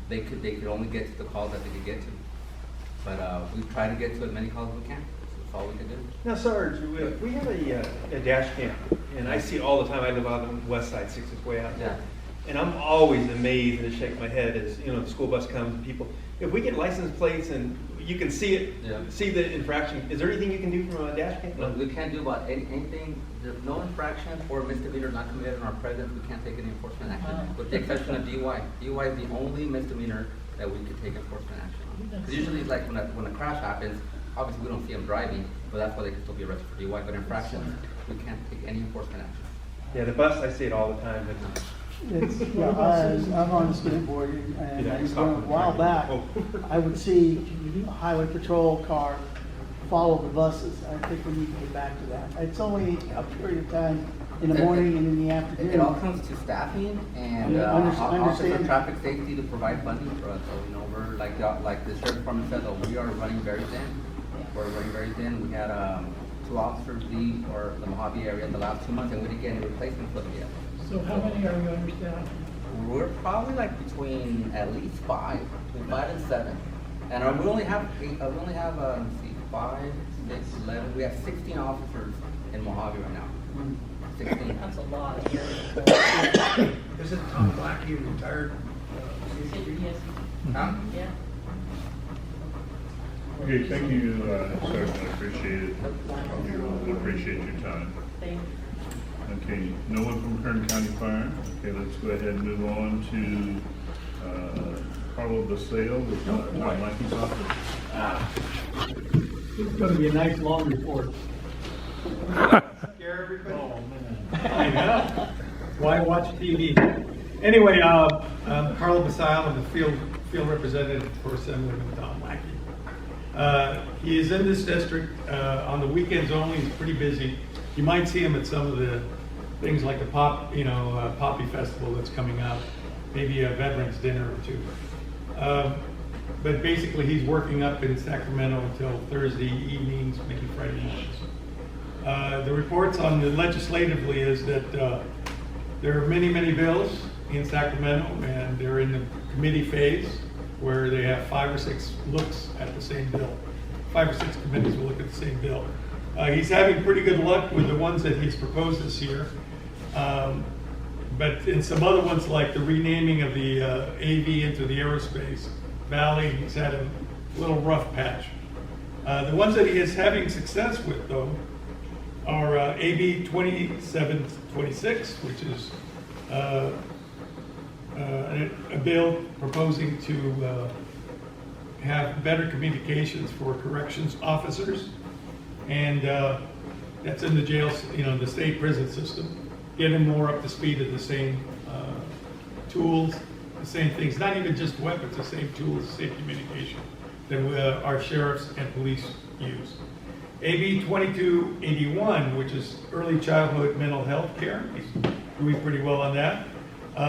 they could only get to the calls that they could get to. But we try to get to as many calls as we can. That's all we can do. Now, Sarge, we have a dash cam, and I see it all the time. I live out on the west side, 60th way out there. And I'm always amazed and shake my head as, you know, the school bus comes and people, if we get license plates and you can see it, see the infraction, is there anything you can do from a dash cam? No, we can't do about anything. There's no infraction or misdemeanor not committed in our presence. We can't take any enforcement action, with the exception of DUI. DUI is the only misdemeanor that we could take enforcement action on. Because usually, like when a crash happens, obviously we don't see them driving, but that's why they can still be arrested for DUI. But infractions, we can't take any enforcement action. Yeah, the bus, I see it all the time. I'm on the skateboard, and a while back, I would see a highway patrol car follow the buses. I think we need to get back to that. It's only a period of time in the morning and in the afternoon. It all comes to staffing and Office of Traffic Safety to provide funding for us. So, you know, we're like the Sheriff Department said, we are running very thin. We're running very thin. We had 2 officers leave for the Mojave area in the last 2 months, and we didn't get any replacement for them yet. So how many are you understaffed? We're probably like between at least 5, between 5 and 7. And we only have 8, we only have, let's see, 5, 6, 11. We have 16 officers in Mojave right now. 16. That's a lot. Isn't Tom Blackie retired? Yes. Huh? Yeah. Okay, thank you, Sergeant, I appreciate it. We appreciate your time. Thank you. Okay, no one from Kern County Fire. Okay, let's go ahead and move on to Carlo Basale with Tom Blackie's office. It's going to be a nice long report. Scare everybody? Oh, man. Why watch TV? Anyway, I'm Carlo Basile. I'm the field representative for Assemblyman Tom Blackie. He is in this district on the weekends only. He's pretty busy. You might see him at some of the things like the Poppy Festival that's coming up, maybe a veterans dinner or 2. But basically, he's working up in Sacramento until Thursday evenings, maybe Friday mornings. The reports on the legislatively is that there are many, many bills in Sacramento, and they're in the committee phase where they have 5 or 6 looks at the same bill. 5 or 6 committees will look at the same bill. He's having pretty good luck with the ones that he's proposed this year. But in some other ones, like the renaming of the AV into the Aerospace Valley, he's had a little rough patch. The ones that he is having success with, though, are AB 2726, which is a bill proposing to have better communications for corrections officers. And that's in the jails, the state prison system. Get them more up to speed of the same tools, the same things, not even just weapons, the same tools, the same communication that our sheriffs and police use. AB 2281, which is early childhood mental health care, he's doing pretty well on that.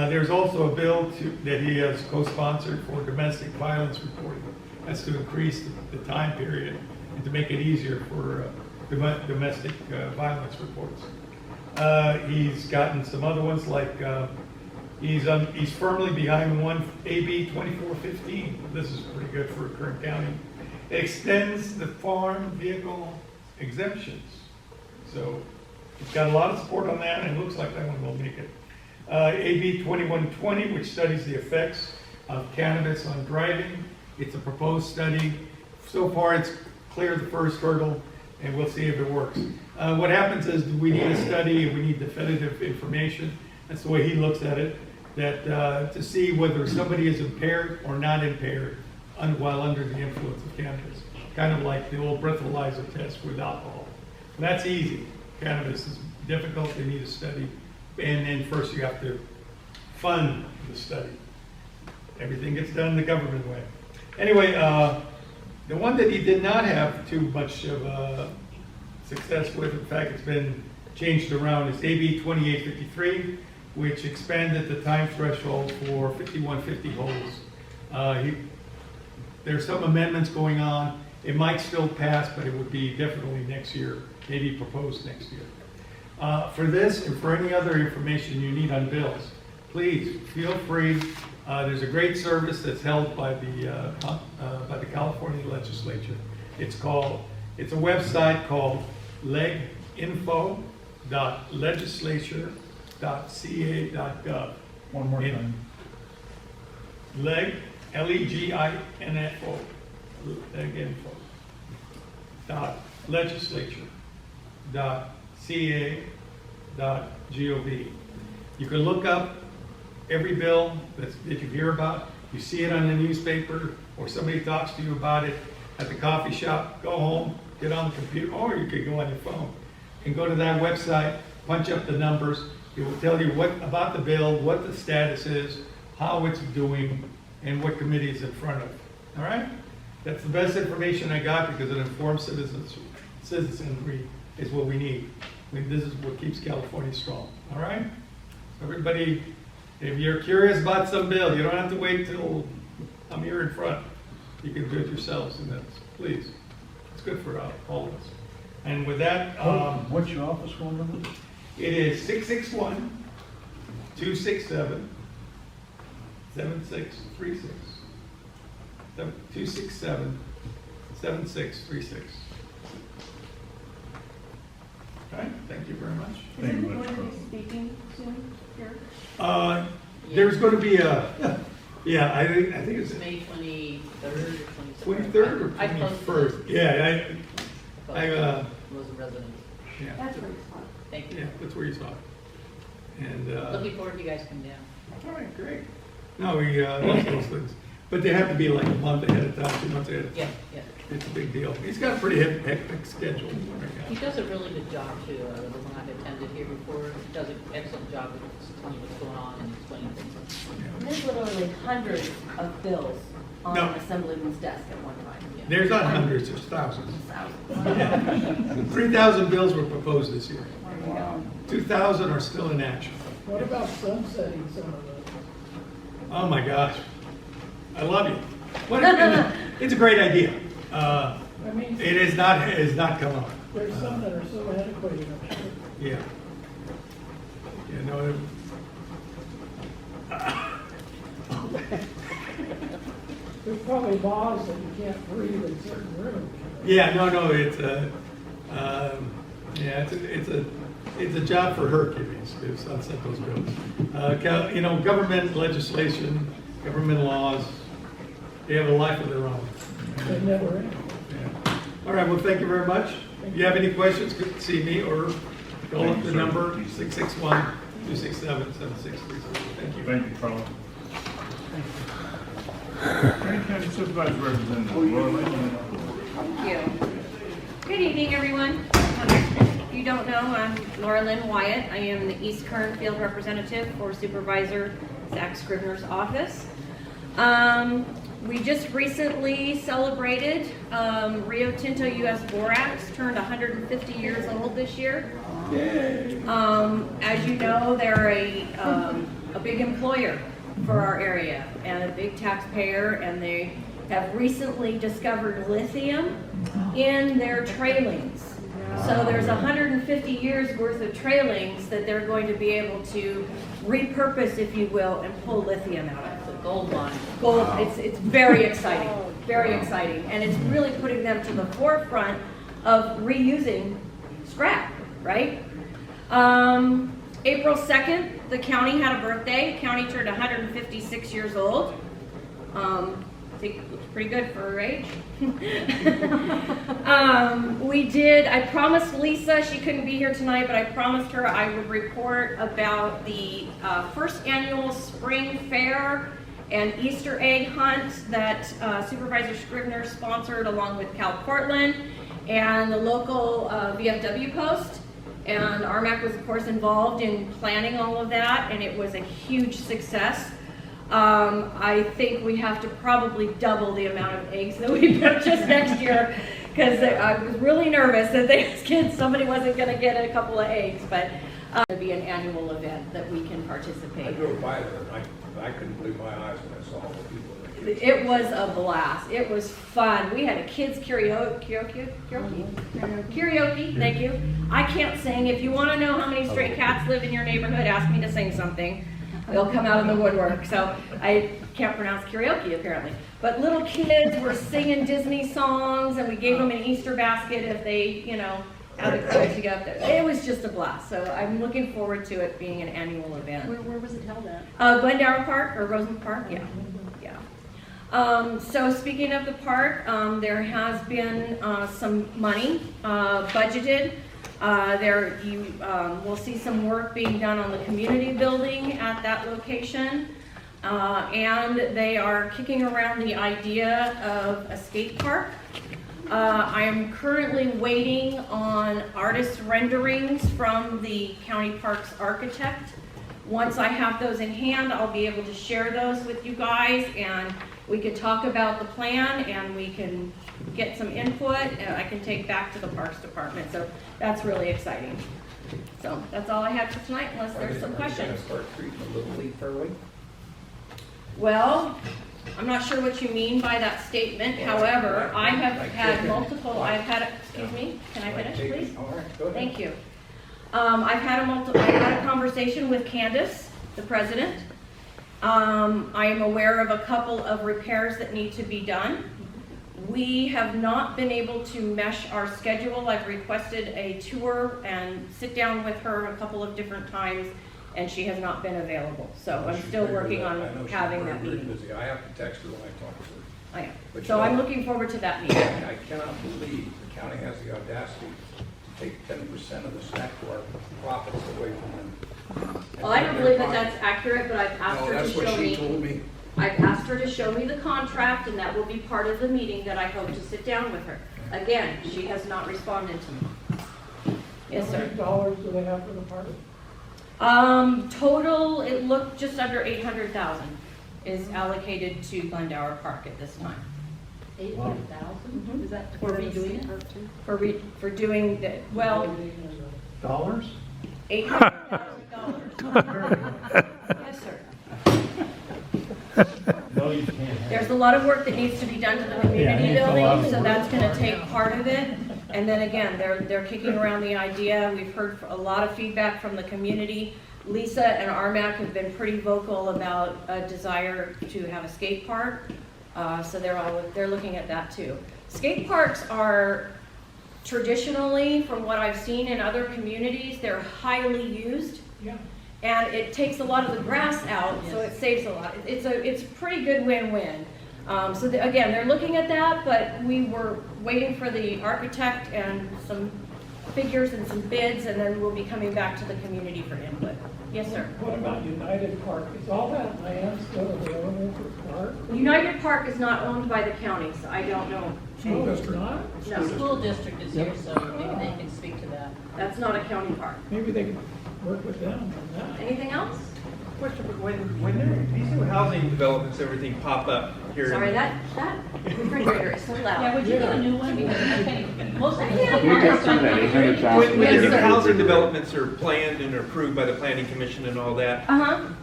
There's also a bill that he has co-sponsored for domestic violence reporting. That's to increase the time period and to make it easier for domestic violence reports. He's gotten some other ones like he's firmly behind one AB 2415. This is pretty good for Kern County. It extends the farm vehicle exemptions. So he's got a lot of support on that, and it looks like that one will make it. AB 2120, which studies the effects of cannabis on driving. It's a proposed study. So far, it's cleared the first hurdle, and we'll see if it works. What happens is we need a study, and we need definitive information. That's the way he looks at it, that to see whether somebody is impaired or not impaired while under the influence of cannabis. Kind of like the old breathalyzer test with alcohol. And that's easy. Cannabis is difficult, they need a study. And then first you have to fund the study. Everything gets done the government way. Anyway, the one that he did not have too much of success with, in fact it's been changed around, is AB 2853, which expanded the time threshold for 5150 holes. There's some amendments going on. It might still pass, but it would be definitely next year, maybe proposed next year. For this and for any other information you need on bills, please feel free. There's a great service that's held by the California legislature. It's a website called leginfo.legislature.ca.gov. One more time. Leginfo. Legislature.ca.gov. You can look up every bill that you hear about. You see it on the newspaper, or somebody talks to you about it at the coffee shop. Go home, get on the computer, or you could go on your phone and go to that website, punch up the numbers. It will tell you what about the bill, what the status is, how it's doing, and what committee it's in front of. All right? That's the best information I got because it informs citizenry is what we need. This is what keeps California strong. All right? So everybody, if you're curious about some bill, you don't have to wait till I'm here in front. You can do it yourselves, and that's, please. It's good for all of us. And with that, what's your office phone number? it is 661-267-7636. 267-7636. All right, thank you very much. Is anyone going to be speaking soon here? There's going to be a, yeah, I think it's May 23rd or 23rd or I posted 21st. Yeah, was a resident. Yeah. That's where it's from. Thank you. Yeah, that's where you saw it. And Looking forward to you guys come down. all right, great. No, we like those things, but they have to be like a month ahead of time, 2 months ahead of time. Yeah, yeah. It's a big deal. He's got a pretty hectic schedule. He does a really good job too. The one I've attended here before, he does an excellent job of telling you what's going on and explaining things. There's literally hundreds of bills on No. an assemblyman's desk at one time. There's not hundreds, there's thousands. 3,000 bills were proposed this year. 2,000 are still in action. What about sunsetting some of those? Oh my gosh. I love you. It's a great idea. I mean, It is not come on. there's some that are so antiquated, I'm sure. Yeah. Yeah, no. There's probably laws that you can't breathe in certain rooms. Yeah, no, it's it's a job for Hercules to sunset those bills. Government legislation, government laws, they have a life of their own. They never end. Yeah. All right, well, thank you very much. If you have any questions, see me or call up the number 661-267-7636. Thank you. Thank you, Carl. Grant County Supervisor Representative Laura Lynn. Thank you. Good evening, everyone. If you don't know, I'm Laura Lynn Wyatt. I am the East Kern Field Representative for Supervisor Zach Scribner's office. We just recently celebrated Rio Tinto U.S. Borax turned 150 years old this year. As you know, they're a big employer for our area and a big taxpayer, and they have recently discovered lithium in their trailings. So there's 150 years worth of trailings that they're going to be able to repurpose, if you will, and pull lithium out of. It's a gold mine. Gold, it's very exciting, very exciting. And it's really putting them to the forefront of reusing scrap, right? April 2nd, the county had a birthday. County turned 156 years old. I think it looks pretty good for her age. I promised Lisa, she couldn't be here tonight, but I promised her I would report about the first annual spring fair and Easter egg hunt that Supervisor Scrivener sponsored along with Cal Portland and the local VFW post. And Rmac was, of course, involved in planning all of that, and it was a huge success. I think we have to probably double the amount of eggs that we purchase next year, because I was really nervous that somebody wasn't going to get a couple of eggs, but it'll be an annual event that we can participate. I drove by there, and I couldn't believe my eyes when I saw all the people. It was a blast. It was fun. We had a kids karaoke, thank you. I can't sing. If you want to know how many stray cats live in your neighborhood, ask me to sing something. They'll come out of the woodwork. So I can't pronounce karaoke apparently. But little kids were singing Disney songs, and we gave them an Easter basket if they, had the courage to get up there. It was just a blast. So I'm looking forward to it being an annual event. Where was it held at? Glendower Park or Rosamond Park? Yeah. So speaking of the park, there has been some money budgeted. You will see some work being done on the community building at that location. And they are kicking around the idea of a skate park. I am currently waiting on artist renderings from the county parks architect. Once I have those in hand, I'll be able to share those with you guys, and we can talk about the plan, and we can get some input, and I can take back to the Parks Department. So that's really exciting. So that's all I have for tonight, unless there's some questions. Start treating the Little League fairly? Well, I'm not sure what you mean by that statement. However, I have had multiple, excuse me, can I finish, please? All right, go ahead. Thank you. I've had a conversation with Candace, the president. I am aware of a couple of repairs that need to be done. We have not been able to mesh our schedule. I've requested a tour and sit down with her a couple of different times, and she has not been available. So I'm still working on having that meeting. Busy. I have to text her when I talk to her. I am. But So I'm looking forward to that meeting. I cannot believe the county has the audacity to take 10% of the snack bar profits away from them. Well, I don't believe that that's accurate, but I've asked her to that's what show she told me. me. I've asked her to show me the contract, and that will be part of the meeting that I hope to sit down with her. Again, she has not responded to me. Yes, sir. How many dollars do they have for the park? Total, it looked just under 800,000 is allocated to Glendower Park at this time. 800,000? Is that For redoing it? For doing the, well, Dollars? $800,000. Yes, sir. No, you can't. There's a lot of work that needs to be done to the community building, so that's gonna take part of it. And then again, they're kicking around the idea. We've heard a lot of feedback from the community. Lisa and Rmac have been pretty vocal about a desire to have a skate park. So they're looking at that too. Skate parks are traditionally, from what I've seen in other communities, they're highly used. Yeah. And it takes a lot of the grass out, so it saves a lot. It's a pretty good win-win. Again, they're looking at that, but we were waiting for the architect and some figures and some bids, and then we'll be coming back to the community for input. Yes, sir. What about United Park? Is all that land still available for park? United Park is not owned by the county, so I don't know. School district? No, School district is here, so maybe they can speak to that. that's not a county park. Maybe they could work with them on that. Anything else? Question, but when these new housing developments, everything pop up here. Sorry, that refrigerator is so loud. Yeah, would you get a new one? Because I think most of the You got some of that 800,000. When the new housing developments are planned and approved by the planning commission and all that,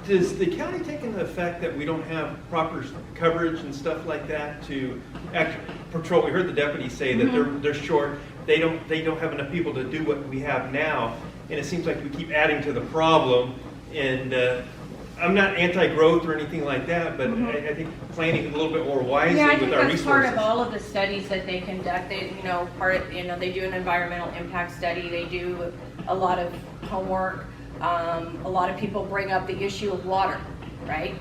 does the county take into effect that we don't have proper coverage and stuff like that to actually patrol? We heard the deputy say that they're short they don't have enough people to do what we have now, and it seems like we keep adding to the problem. And I'm not anti-growth or anything like that, but I think planning a little bit more wisely Yeah, I with think our that's part resources. of all of the studies that they conduct. They, they do an environmental impact study. They do a lot of homework. A lot of people bring up the issue of water, right?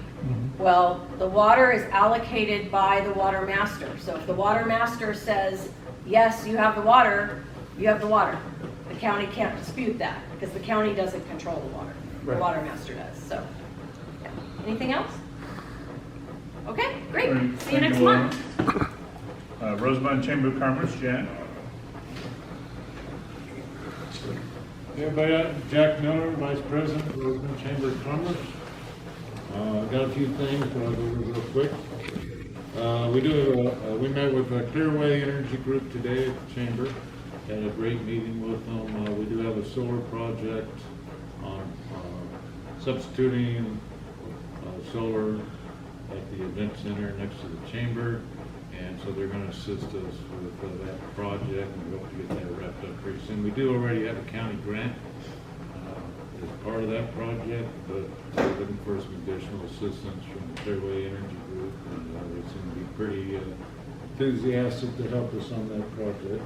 Well, the water is allocated by the water master. So if the water master says, yes, you have the water, you have the water. The county can't dispute that because the county doesn't control the water. The Right. water master does. So, yeah. Anything else? Okay, great. All right, See you thank next Laura. month. Rosamond Chamber of Commerce, Jan. Everybody, Jack Miller, Vice President, Rosamond Chamber of Commerce. Got a few things, but I'll go over real quick. We met with Clearway Energy Group today at the Chamber. Had a great meeting with them. We do have a solar project on substituting solar at the event center next to the Chamber. And so they're going to assist us with that project, and we hope to get that wrapped up pretty soon. We do already have a county grant as part of that project, but we're looking for some additional assistance from the Clearway Energy Group, and they seem to be pretty enthusiastic to help us on that project.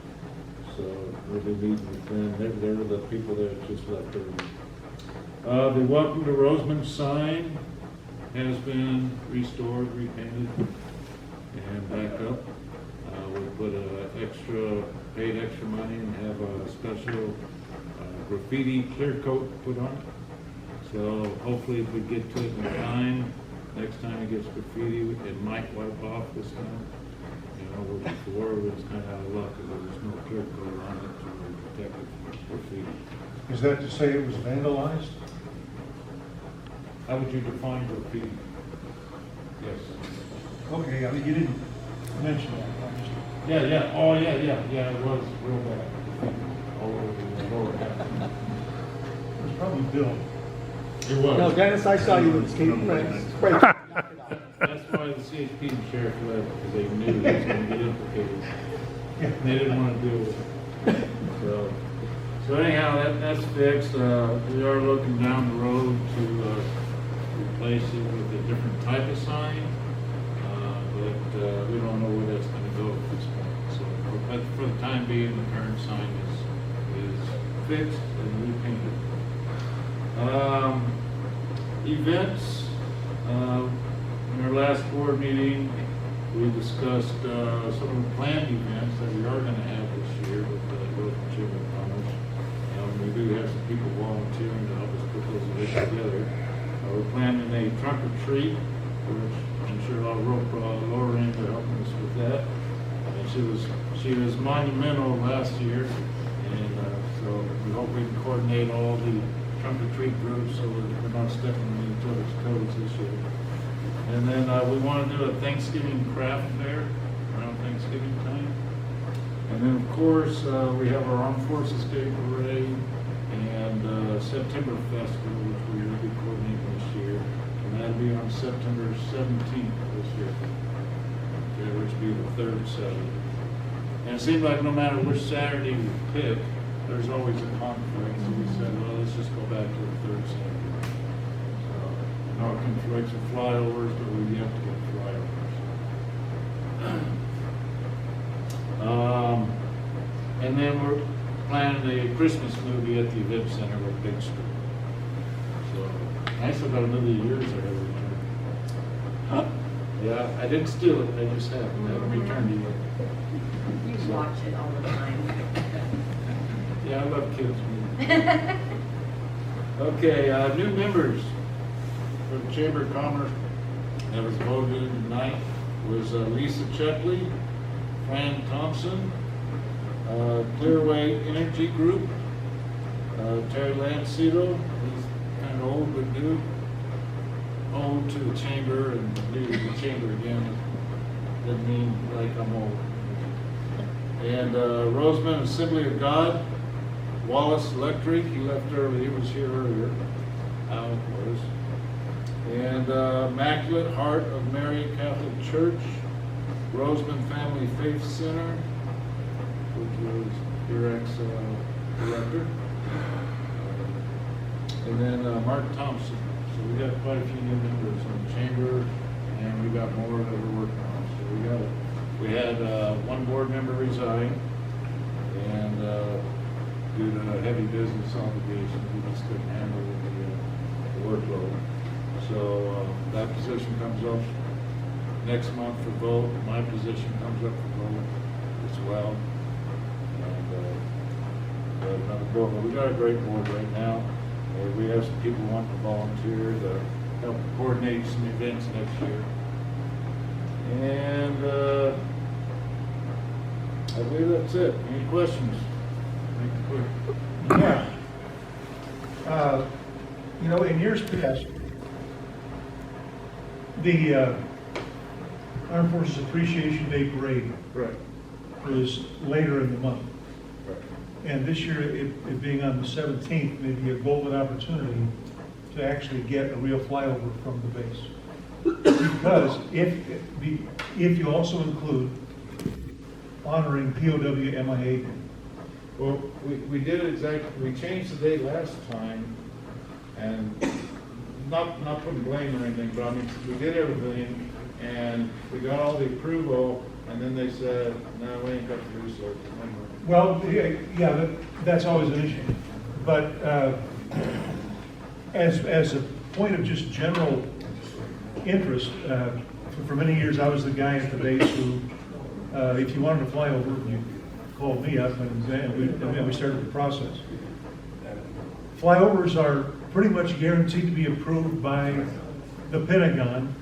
So we'll be meeting with them. They're the people that just left early. The Welcome to Rosemont sign has been restored, repainted, and back up. We'll put paid extra money and have a special graffiti clear coat put on it. So hopefully if we get to it in time, next time it gets graffiti, it might wipe off this time. Where before it was kind of out of luck because there was no clear coat on it to protect it from graffiti. Is that to say it was vandalized? How would you define graffiti? Yes. Okay, I mean, you didn't mention that. Yeah, oh, yeah, it was real bad. All over the lower half. It was probably Bill. It was. No, Dennis, I saw you with spray. That's why the CHP and sheriff left, because they knew he was going to get implicated. And they didn't want to deal with it. So anyhow, that's fixed. We are looking down the road to replace it with a different type of sign. But we don't know where that's going to go at this point. So, but for the time being, the current sign is fixed and repainted. Events. In our last board meeting, we discussed some of the planned events that we are going to have this year with the Rosemont Chamber of Commerce. We do have some people volunteering to help us put those events together. We're planning a trunk or treat, which I'm sure a lot of Lorraine are helping us with that. She was monumental last year, and so we hope we can coordinate all the trunk or treat groups so that we're not stepping on each other's toes this year. And then we want to do a Thanksgiving craft fair around Thanksgiving time. And then, of course, we have our Armed Forces Day Parade and September Festival, which we will be coordinating this year. And that'll be on September 17th this year, okay, which will be the third Saturday. And it seems like no matter which Saturday we pick, there's always a conflict. So we said, well, let's just go back to the third Saturday. No conflicts with flyovers, but we have to get flyovers. And then we're planning a Christmas movie at the event center with Big Street. So I still got another year's ahead of return. Huh? Yeah, I didn't steal it, I just haven't. I haven't returned it yet. You watch it all the time. Yeah, I love kids movies. Okay, new members for the Chamber of Commerce that was voted in tonight was Lisa Chepley, Fran Thompson, Clearway Energy Group, Terry Lancito, he's kind of old but new, old to the Chamber and new to the Chamber again, doesn't mean like I'm old. And Rosamond Assembly of God, Wallace Electric, he left early, he was here earlier, Alec was. And Immaculate Heart of Mary Catholic Church, Rosamond Family Faith Center, which was your ex-director. And then Mark Thompson. So we got quite a few new members in the chamber, and we got more that we're working on. So we had one board member resign, and due to heavy business obligations, we just couldn't handle the workload. So that position comes up next month for vote. My position comes up for vote as well. And another board, but we got a great board right now. We have some people wanting to volunteer to help coordinate some events next year. And I believe that's it. Any questions? Make it quick. Yeah. You know, in years past, the Armed Forces Appreciation Day Parade was later in the month. And this year, it being on the 17th, may be a golden opportunity to actually get a real flyover from the base. Because if you also include honoring POW MIA Day. Well, we did exactly, we changed the date last time, and not putting blame or anything, but I mean, we did everything, and we got all the approval, and then they said, no, we ain't got the resources. Well, yeah, that's always an issue. But as a point of just general interest, for many years I was the guy at the base who, if you wanted to fly over, you called me up and we started the process. Flyovers are pretty much guaranteed to be approved by the Pentagon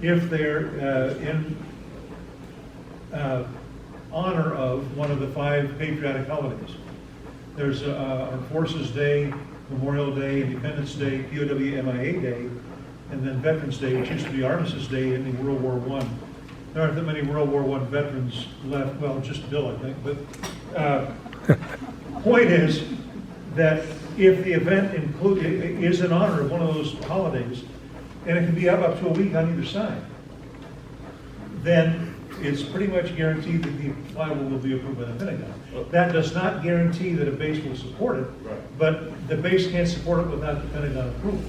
if they're in honor of one of the 5 patriotic holidays. There's Armed Forces Day, Memorial Day, Independence Day, POW MIA Day, and then Veterans Day, which used to be Armistice Day in World War I. There aren't that many World War I veterans left, well, just Bill, I think, but point is that if the event is in honor of one of those holidays, and it can be up to a week on either side, then it's pretty much guaranteed that the flyover will be approved by the Pentagon. That does not guarantee that a base will support it, but the base can't support it without the Pentagon approval.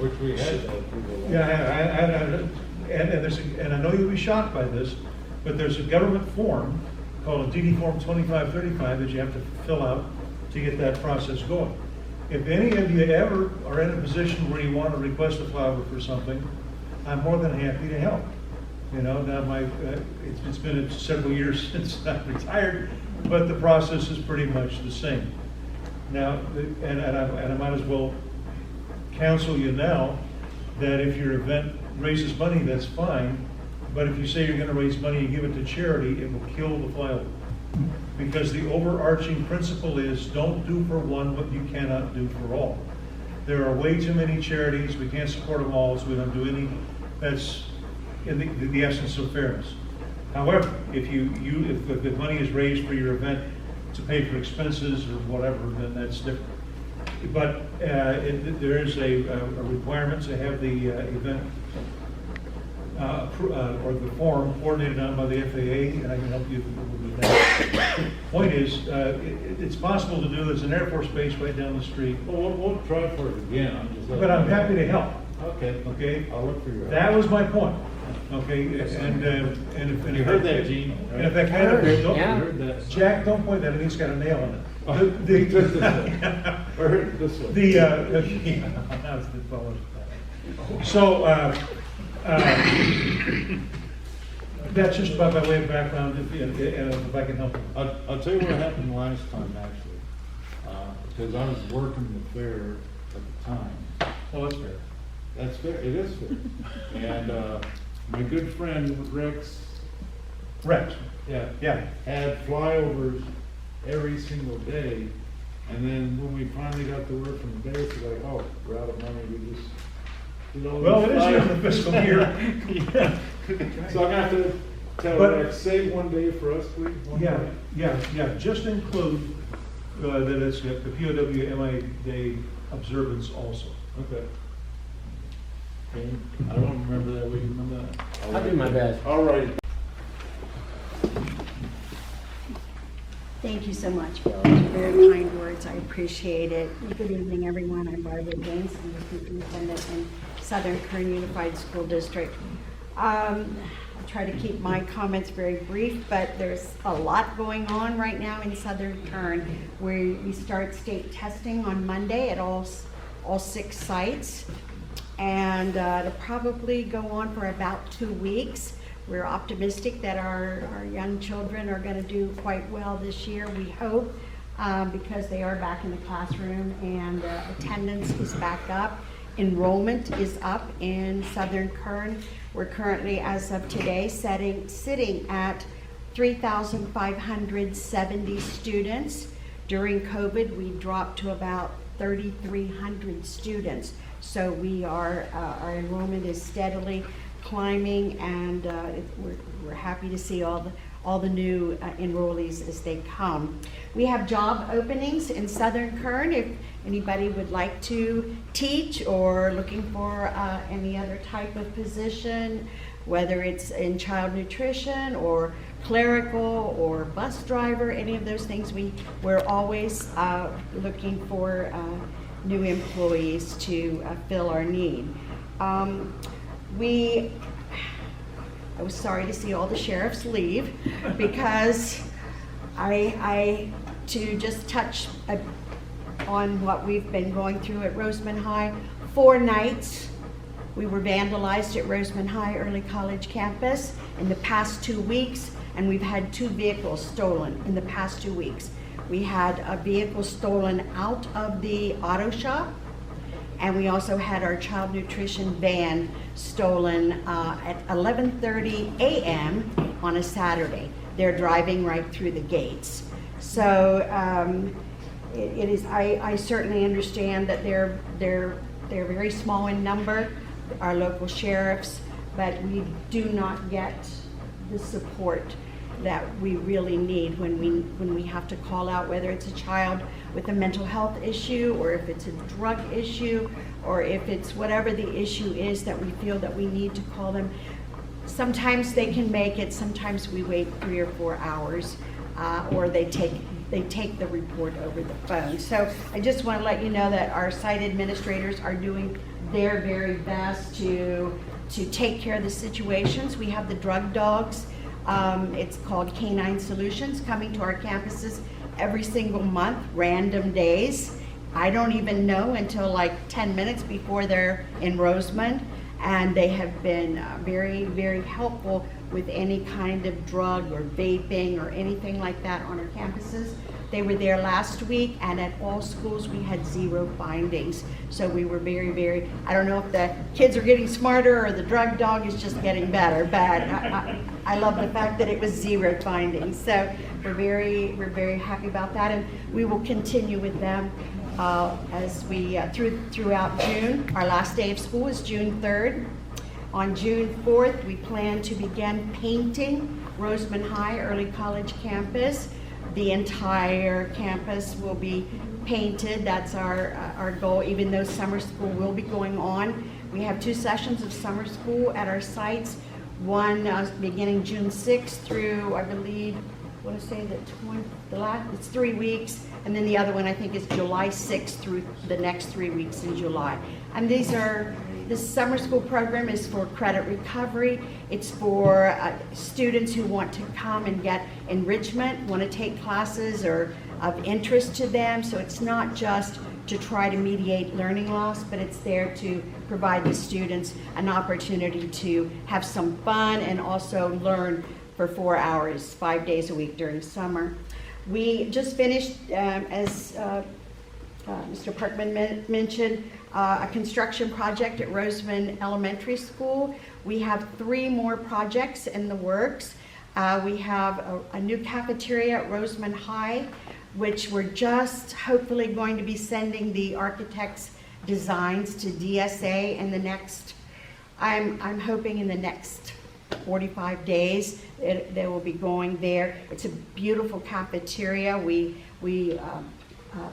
Which we had that approval. Yeah, and I know you'll be shocked by this, but there's a government form called a DD Form 2535 that you have to fill out to get that process going. If any of you ever are in a position where you want to request a flyover for something, I'm more than happy to help. You know, now it's been several years since I retired, but the process is pretty much the same. Now, and I might as well counsel you now that if your event raises money, that's fine, but if you say you're going to raise money and give it to charity, it will kill the flyover. Because the overarching principle is don't do for one what you cannot do for all. There are way too many charities, we can't support them all, so we don't do any. That's in the essence of fairness. However, if the money is raised for your event to pay for expenses or whatever, then that's different. But there is a requirement to have the event or the form coordinated on by the FAA, and I can help you with that. Point is, it's possible to do. There's an Air Force base right down the street. Well, we'll try for it again. But I'm happy to help. Okay. Okay. I'll look for your help. That was my point. Okay. And if You heard that, Gene? And if that kind of Yeah. Heard that. Jack, don't point that. He's got a nail in it. Or this one. So that's just by way of background, if I can help. I'll tell you what happened last time, actually, because I was working the fair at the time. Oh, that's fair. That's fair. It is fair. And my good friend Rex. Yeah. Had flyovers every single day, and then when we finally got the word from the base, we're like, oh, we're out of money. We just. Well, it is the end of the fiscal year. Yeah. So I'm gonna have to tell Rex, save one day for us, please. Yeah. Just include that it's the POW MIA Day observance also. Okay. I don't remember that. We remember that. I'll do my best. All right. Thank you so much, Bill. Those are very kind words. I appreciate it. Good evening, everyone. I'm Barbara Gaines. I'm the superintendent in Southern Kern Unified School District. I'll try to keep my comments very brief, but there's a lot going on right now in Southern Kern. We start state testing on Monday at all 6 sites, and it'll probably go on for about 2 weeks. We're optimistic that our young children are going to do quite well this year, we hope, because they are back in the classroom and attendance is back up. Enrollment is up in Southern Kern. We're currently, as of today, sitting at 3,570 students. During COVID, we dropped to about 3,300 students. So our enrollment is steadily climbing, and we're happy to see all the new enrollees as they come. We have job openings in Southern Kern if anybody would like to teach or looking for any other type of position, whether it's in child nutrition or clerical or bus driver, any of those things. We're always looking for new employees to fill our need. I was sorry to see all the sheriffs leave, because to just touch on what we've been going through at Rosamond High. 4 nights we were vandalized at Rosamond High Early College campus in the past 2 weeks, and we've had 2 vehicles stolen in the past 2 weeks. We had a vehicle stolen out of the auto shop, and we also had our child nutrition van stolen at 11:30 a.m. on a Saturday. They're driving right through the gates. So it is. I certainly understand that they're very small in number, our local sheriffs, but we do not get the support that we really need when we have to call out, whether it's a child with a mental health issue, or if it's a drug issue, or if it's whatever the issue is that we feel that we need to call them. Sometimes they can make it, sometimes we wait 3 or 4 hours, or they take the report over the phone. So I just want to let you know that our site administrators are doing their very best to take care of the situations. We have the drug dogs. It's called Canine Solutions, coming to our campuses every single month, random days. I don't even know until like 10 minutes before they're in Rosamond, and they have been very, very helpful with any kind of drug or vaping or anything like that on our campuses. They were there last week, and at all schools we had 0 findings. So we were very, very, I don't know if the kids are getting smarter or the drug dog is just getting better, but I love the fact that it was 0 findings. So we're very happy about that, and we will continue with them as we throughout June. Our last day of school is June 3rd. On June 4th, we plan to begin painting Rosamond High Early College campus. The entire campus will be painted. That's our goal, even though summer school will be going on. We have 2 sessions of summer school at our sites. One beginning June 6th through, I believe, I want to say it's 3 weeks, and then the other one I think is July 6th through the next 3 weeks in July. And this summer school program is for credit recovery. It's for students who want to come and get enrichment, want to take classes or of interest to them. So it's not just to try to mediate learning loss, but it's there to provide the students an opportunity to have some fun and also learn for 4 hours, 5 days a week during summer. We just finished, as Mr. Parkman mentioned, a construction project at Rosamond Elementary School. We have 3 more projects in the works. We have a new cafeteria at Rosamond High, which we're just hopefully going to be sending the architect's designs to DSA in the next, I'm hoping in the next 45 days. They will be going there. It's a beautiful cafeteria. We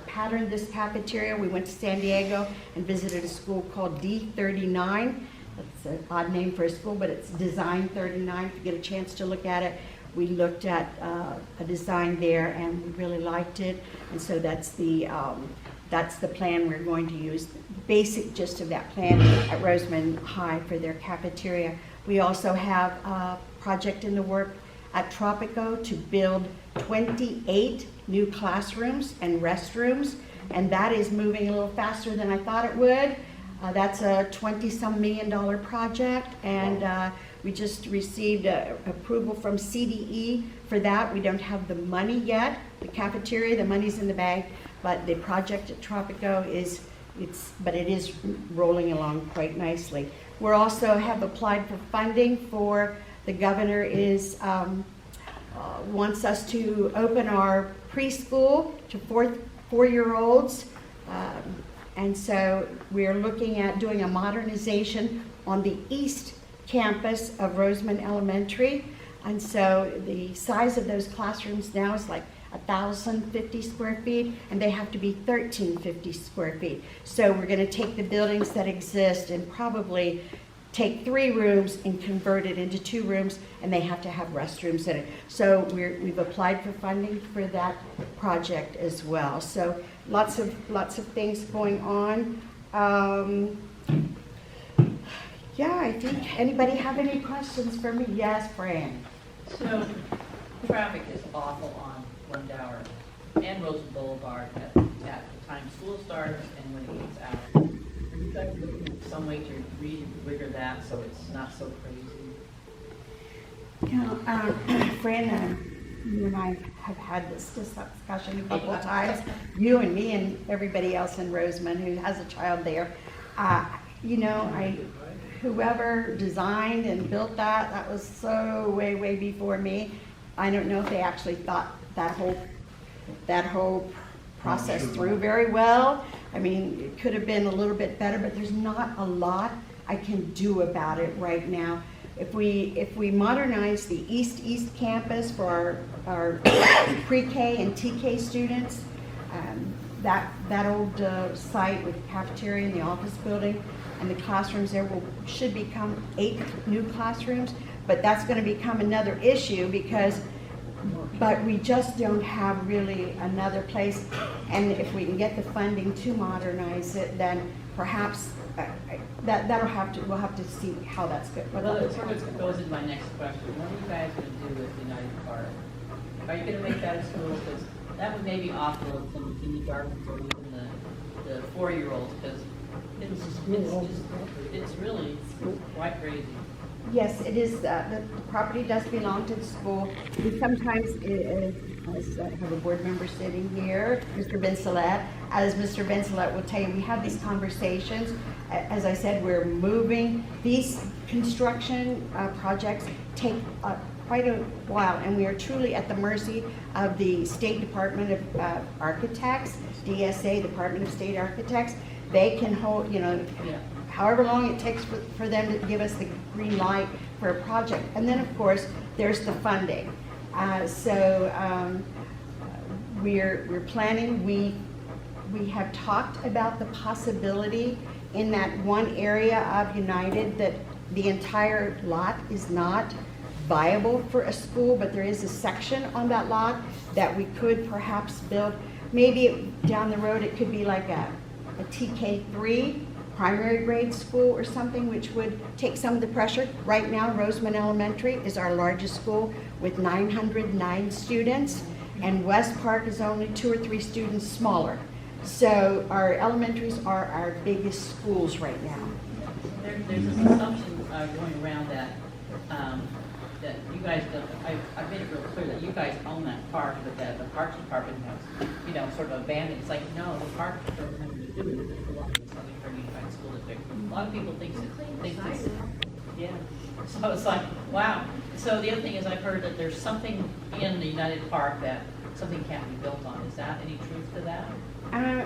patterned this cafeteria. We went to San Diego and visited a school called D39. That's an odd name for a school, but it's Design 39. If you get a chance to look at it, we looked at a design there and we really liked it. And so that's the plan we're going to use. Basic gist of that plan at Rosamond High for their cafeteria. We also have a project in the work at Tropico to build 28 new classrooms and restrooms, and that is moving a little faster than I thought it would. That's a $20-some million project, and we just received approval from CDE for that. We don't have the money yet. The cafeteria, the money's in the bag, but the project at Tropico is rolling along quite nicely. We also have applied for funding for, the governor wants us to open our preschool to four-year-olds. And so we're looking at doing a modernization on the east campus of Rosamond Elementary. And so the size of those classrooms now is like 1,050 square feet, and they have to be 1,350 square feet. So we're going to take the buildings that exist and probably take 3 rooms and convert it into 2 rooms, and they have to have restrooms in it. So we've applied for funding for that project as well. So lots of things going on. Yeah, I think, anybody have any questions for me? Yes, Fran. So, traffic is awful on Glendower and Rosen Boulevard at the time school starts and when it gets out. Are you guys looking at some way to rejigger that so it's not so crazy? Yeah, Fran, you and I have had this discussion a couple of times. You and me and everybody else in Rosamond who has a child there. Whoever designed and built that was so way before me. I don't know if they actually thought that whole process through very well. I mean, it could have been a little bit better, but there's not a lot I can do about it right now. If we modernize the East campus for our pre-K and TK students, that old site with the cafeteria and the office building and the classrooms there should become 8 new classrooms, but that's going to become another issue but we just don't have really another place, and if we can get the funding to modernize it, then perhaps we'll have to see how that's good. Well, it sort of goes into my next question. What are you guys going to do with United Park? Are you going to make that a school? Because that would maybe offload some kindergartens or even the 4-year-olds, because it's really quite crazy. Yes, it is. The property does belong to the school. We sometimes, I have a board member sitting here, Mr. Bensalet. As Mr. Bensalet will tell you, we have these conversations. As I said, we're moving. These construction projects take quite a while, and we are truly at the mercy of the State Department of Architects, DSA, Department of State Architects. They can hold, however long it takes for them to give us the green light for a project. And then, of course, there's the funding. We're planning. We have talked about the possibility in that one area of United that the entire lot is not viable for a school, but there is a section on that lot that we could perhaps build. Maybe down the road it could be like a TK3 primary grade school or something, which would take some of the pressure. Right now, Rosamond Elementary is our largest school with 909 students, and West Park is only 2 or 3 students smaller. So our elementaries are our biggest schools right now. There's an assumption going around that you guys don't, I've made it real clear that you guys own that park, but that the Parks Department has, sort of abandoned. It's like, no, the park doesn't have anything to do with it. It belongs to Southern California Unified School District. A lot of people think this. Yeah. So it's like, wow. So the other thing is I've heard that there's something in the United Park that something can't be built on. Is that any truth to that?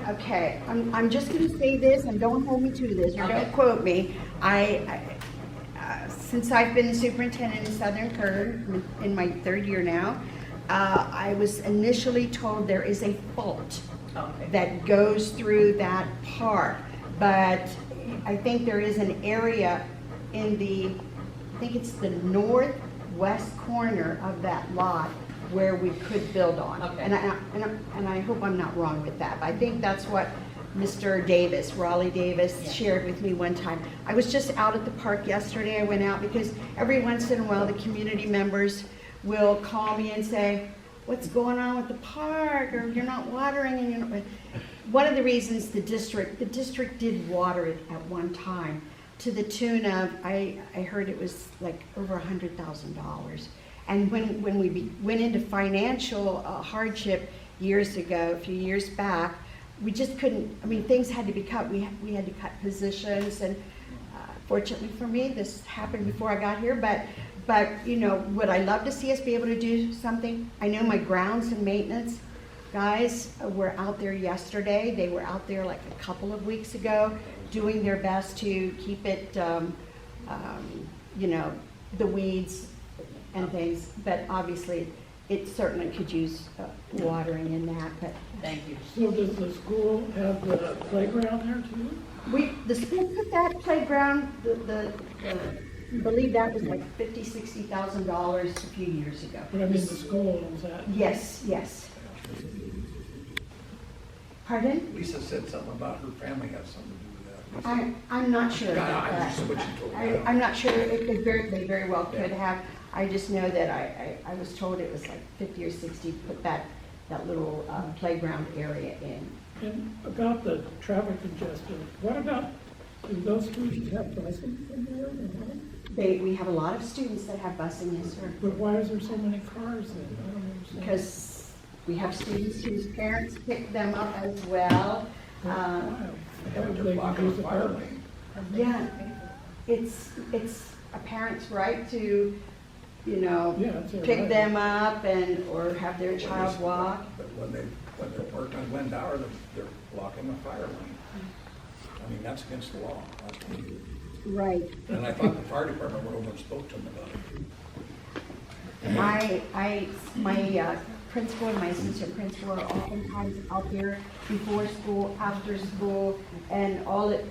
Okay, I'm just going to say this, and don't hold me to this, or don't quote me. Since I've been the superintendent in Southern Kern, in my 3rd year now, I was initially told there is a fault that goes through that park, but I think there is an area in I think it's the west corner of that lot where we could build on. Okay. And I hope I'm not wrong with that, but I think that's what Mr. Davis, Raleigh Davis, shared with me one time. I was just out at the park yesterday. I went out because every once in a while the community members will call me and say, what's going on with the park, or you're not watering, and you're not. One of the reasons the district did water it at one time to the tune of, I heard it was like over $100,000. And when we went into financial hardship years ago, a few years back, we just couldn't, I mean, things had to be cut. We had to cut positions, and fortunately for me, this happened before I got here, but you know, would I love to see us be able to do something? I know my grounds and maintenance guys were out there yesterday. They were out there like a couple of weeks ago doing their best to keep it, you know, the weeds and things, but obviously it certainly could use watering in that. But Thank you. So does the school have the playground there too? the school put that playground, I believe that was like $50,000-$60,000 a few years ago. But I mean, the school owns that. Yes, yes. Pardon? Lisa said something about her family has something to do with that. I'm not sure about I that. just what you told me. I'm not sure, they very well could have. I just know that I was told it was like 50 or 60 to put that little playground area in. And about the traffic congestion, what about, do those students have busing in there? We have a lot of students that have busing, yes, sir. But why is there so many cars then? I don't understand. Because we have students whose parents pick them up as well. Yeah, it's a parent's right to, you know, pick them up or have their child walk. But when they're parked on Glendower, they're blocking the fire lane. I mean, that's against the law. Right. And I thought the fire department went over and spoke to them about it. My principal and my assistant principal are oftentimes out there before school, after school, and all it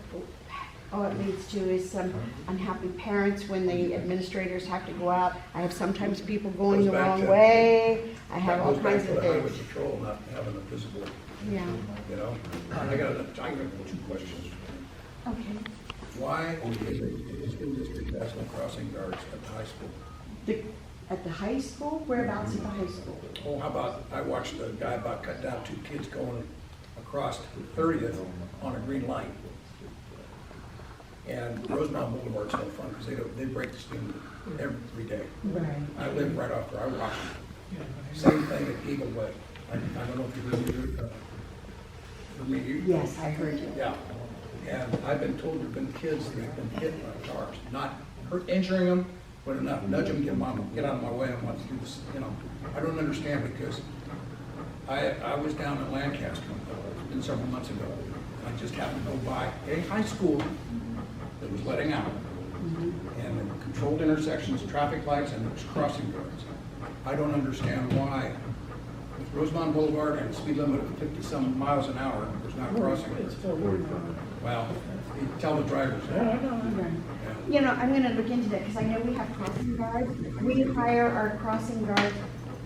leads to is some unhappy parents when the administrators have to go out. I have sometimes people going the wrong way. I have all kinds of That goes back to the highway things. patrol not having a visible, Yeah. you know? I got 2 questions. Okay. Why is the school district has no crossing guards at the high school? At the high school? Whereabouts at the high school? Oh, how about, I watched a guy about cut down 2 kids going across 30th on a green light. And Rosamond Boulevard's no fun because they break the speed every day. Right. I live right off there, I watch them. Same thing at Eagle Way. I don't know if you heard me. Yes, I heard you. Yeah. And I've been told there've been kids that have been hit by cars, not injuring them, but enough, nudge them, get out of my way, I want to do this, you know. I don't understand because I was down in Lancaster, it's been several months ago. I just happened to go by a high school that was letting out. And there were controlled intersections, traffic lights, and there was crossing guards. I don't understand why with Rosamond Boulevard and a speed limit of 50-some miles an hour, there's not crossing guards. Well, you tell the drivers. You know, I'm going to look into that because I know we have crossing guards. We hire our crossing guards.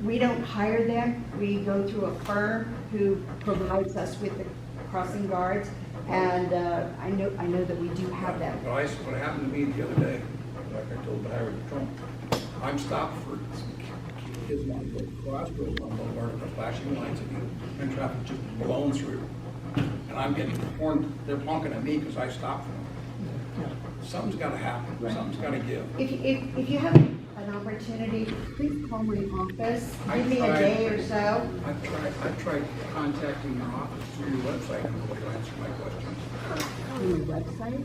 We don't hire them. We go through a firm who provides us with the crossing guards. And I know that we do have them. Well, what happened to me the other day, like I told the highway patrol, I'm stopped for kids wanting to go across Rosamond Boulevard with the flashing lights and traffic just blown through. And I'm getting horned, they're honking at me because I stopped for them. Something's got to happen. Something's got to give. If you have an opportunity, please call my office. Give me a day or so. I've tried contacting your office through your website and nobody will answer my questions. Through your website?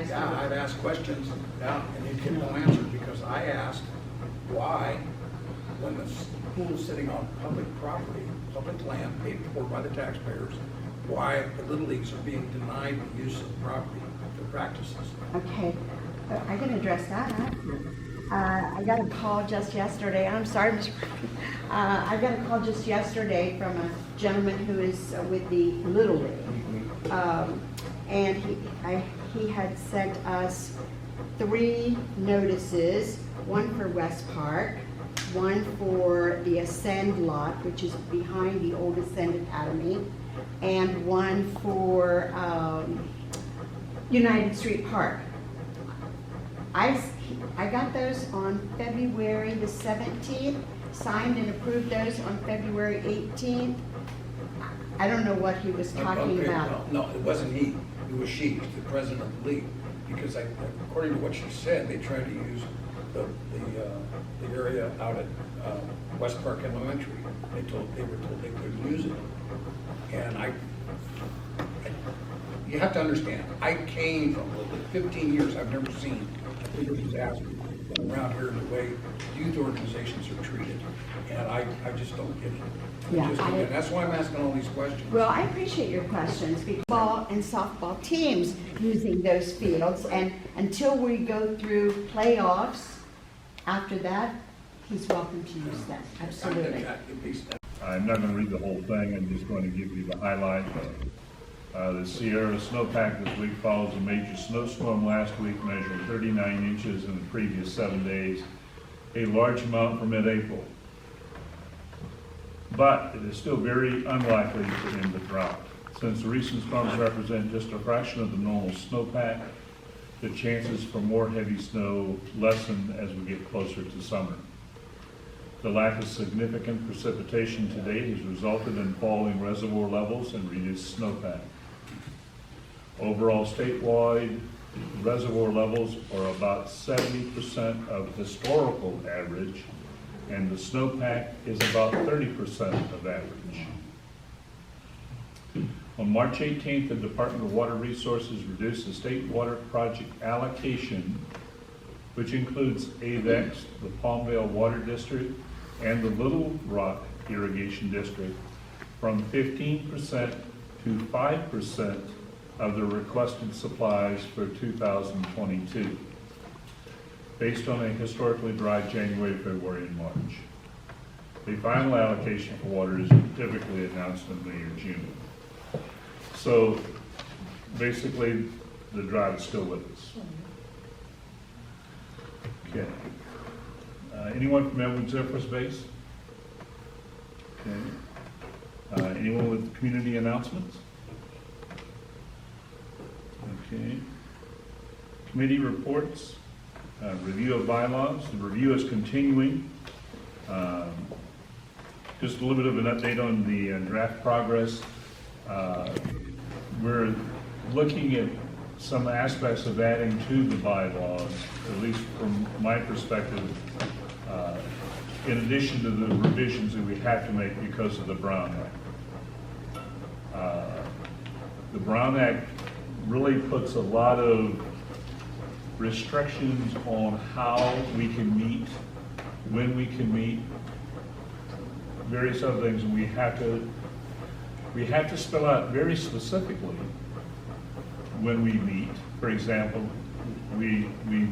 Yeah, I've asked questions, and you get no answer because I asked why, when the school's sitting on public property, public land paid for by the taxpayers, why the Little Leagues are being denied the use of the property for practices. Okay, I can address that. I got a call just yesterday. I'm sorry, Mr. I got a call just yesterday from a gentleman who is with the Little League. And he had sent us 3 notices, one for West Park, one for the Ascend lot, which is behind the old Ascend Academy, and one for United Street Park. I got those on February the 17th, signed and approved those on February 18th. I don't know what he was talking Okay, about. No, it wasn't he, it was she, the president of the league. Because according to what she said, they tried to use the area out at West Park Elementary. They were told they couldn't use it. And you have to understand, I came from 15 years, I've never seen a bigger disaster around here in the way youth organizations are treated. And I just don't get it. Yeah, that's why I'm asking all these questions. Well, I appreciate your questions, because ball and softball teams using those fields, and until we go through playoffs, after that, he's welcome to use them, absolutely. I'm not going to read the whole thing, I'm just going to give you the highlight. The Sierra snowpack this week follows a major snowstorm last week, measuring 39 inches in the previous 7 days, a large amount for mid-April. But it is still very unlikely to end the drought. Since the recent storms represent just a fraction of the normal snowpack, the chances for more heavy snow lessen as we get closer to summer. The lack of significant precipitation to date has resulted in falling reservoir levels and reduced snowpack. Overall statewide reservoir levels are about 70% of historical average, and the snowpack is about 30% of average. On March 18th, the Department of Water Resources reduced the state water project allocation, which includes AVEX, the Palmdale Water District, and the Little Rock Irrigation District, from 15% to 5% of the requested supplies for 2022. Based on a historically dry January, February, and March. The final allocation for water is typically announced in May or June. So basically, the drought is still with us. Okay. Anyone from Edwards Air Force Base? Okay. Anyone with community announcements? Okay. Committee reports. Review of bylaws. The review is continuing. Just a little bit of an update on the draft progress. We're looking at some aspects of adding to the bylaws, at least from my perspective, in addition to the revisions that we have to make because of the Brown Act. The Brown Act really puts a lot of restrictions on how we can meet, when we can meet, various other things, and we have to spell out very specifically when we meet. For example, we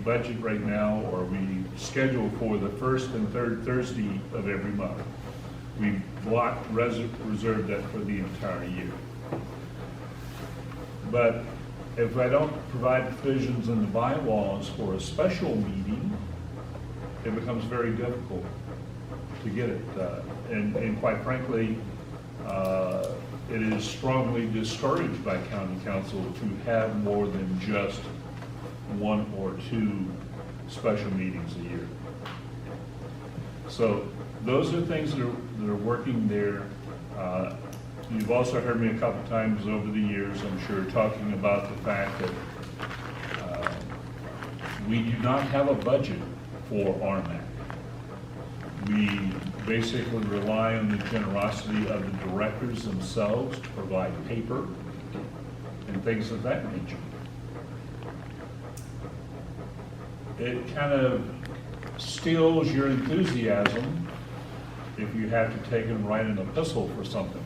budget right now, or we schedule for the first and third Thursday of every month. We reserve that for the entire year. But if I don't provide provisions in the bylaws for a special meeting, it becomes very difficult to get it done. And quite frankly, it is strongly discouraged by county council to have more than just 1 or 2 special meetings a year. So those are things that are working there. You've also heard me a couple times over the years, I'm sure, talking about the fact that we do not have a budget for Rmac. We basically rely on the generosity of the directors themselves to provide paper and things of that nature. It kind of steals your enthusiasm if you have to take and write an epistle for something.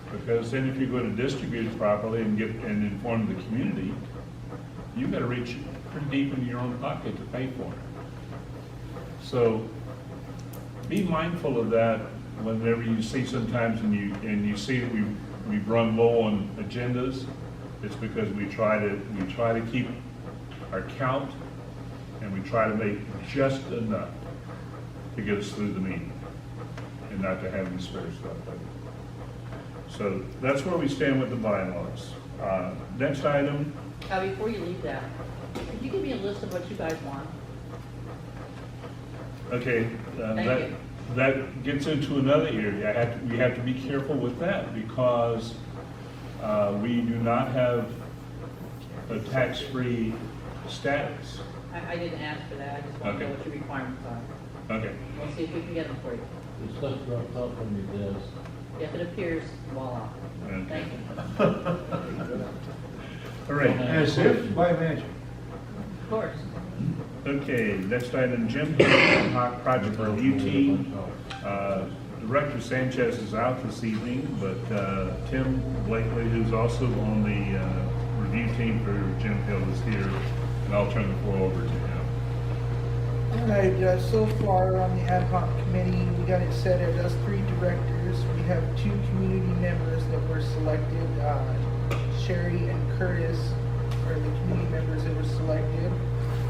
Because then if you're going to distribute it properly and inform the community, you've got to reach pretty deep into your own pocket to pay for it. So be mindful of that whenever you see sometimes and you see that we've run low on agendas. It's because we try to keep our count, and we try to make just enough to get us through the meeting and not to have any spare stuff. So that's where we stand with the bylaws. Next item. Before you leave that, could you give me a list of what you guys want? Okay, Thank you. that gets into another area. We have to be careful with that because we do not have a tax-free status. I didn't ask for that, I just want to know Okay. what your requirements are. Okay. We'll see if we can get them for you. It's just dropped off on your desk. If it appears, voila. Okay. Thank you. All right. As if by magic. Of course. Okay, next item, Jim Hill, Hock Project Review Team. Director Sanchez is out this evening, but Tim Blakely, who's also on the review team for Jim Hill, is here, and I'll turn the floor over to him. All right, so far on the ad hoc committee, we got it set at us 3 directors. We have 2 community members that were selected. Sherry and Curtis are the community members that were selected.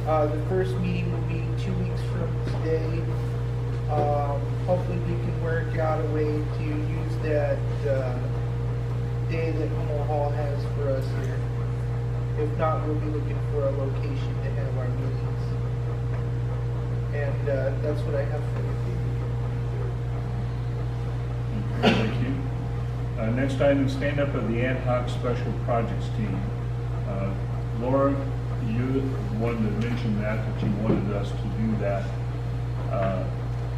The first meeting will be 2 weeks from today. Hopefully we can work out a way to use that day that Homo Hall has for us here. If not, we'll be looking for a location to have our meetings. And that's what I have for you. Thank you. Next item, stand up of the ad hoc special projects team. Laura, you wanted to mention that you wanted us to do that.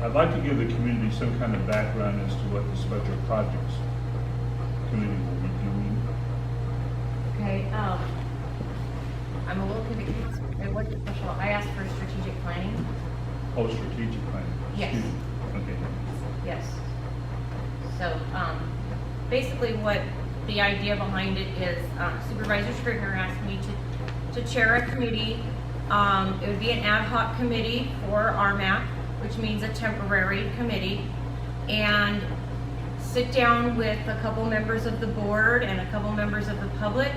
I'd like to give the community some kind of background as to what the special projects committee will be doing. Okay, I'm a little confused. What special? I asked for strategic planning. Oh, strategic planning. Yes. Excuse me. Okay. Yes. So, basically what the idea behind it is, Supervisor Scrivener asked me to chair a committee. It would be an ad hoc committee for Rmac, which means a temporary committee, and sit down with a couple members of the board and a couple members of the public.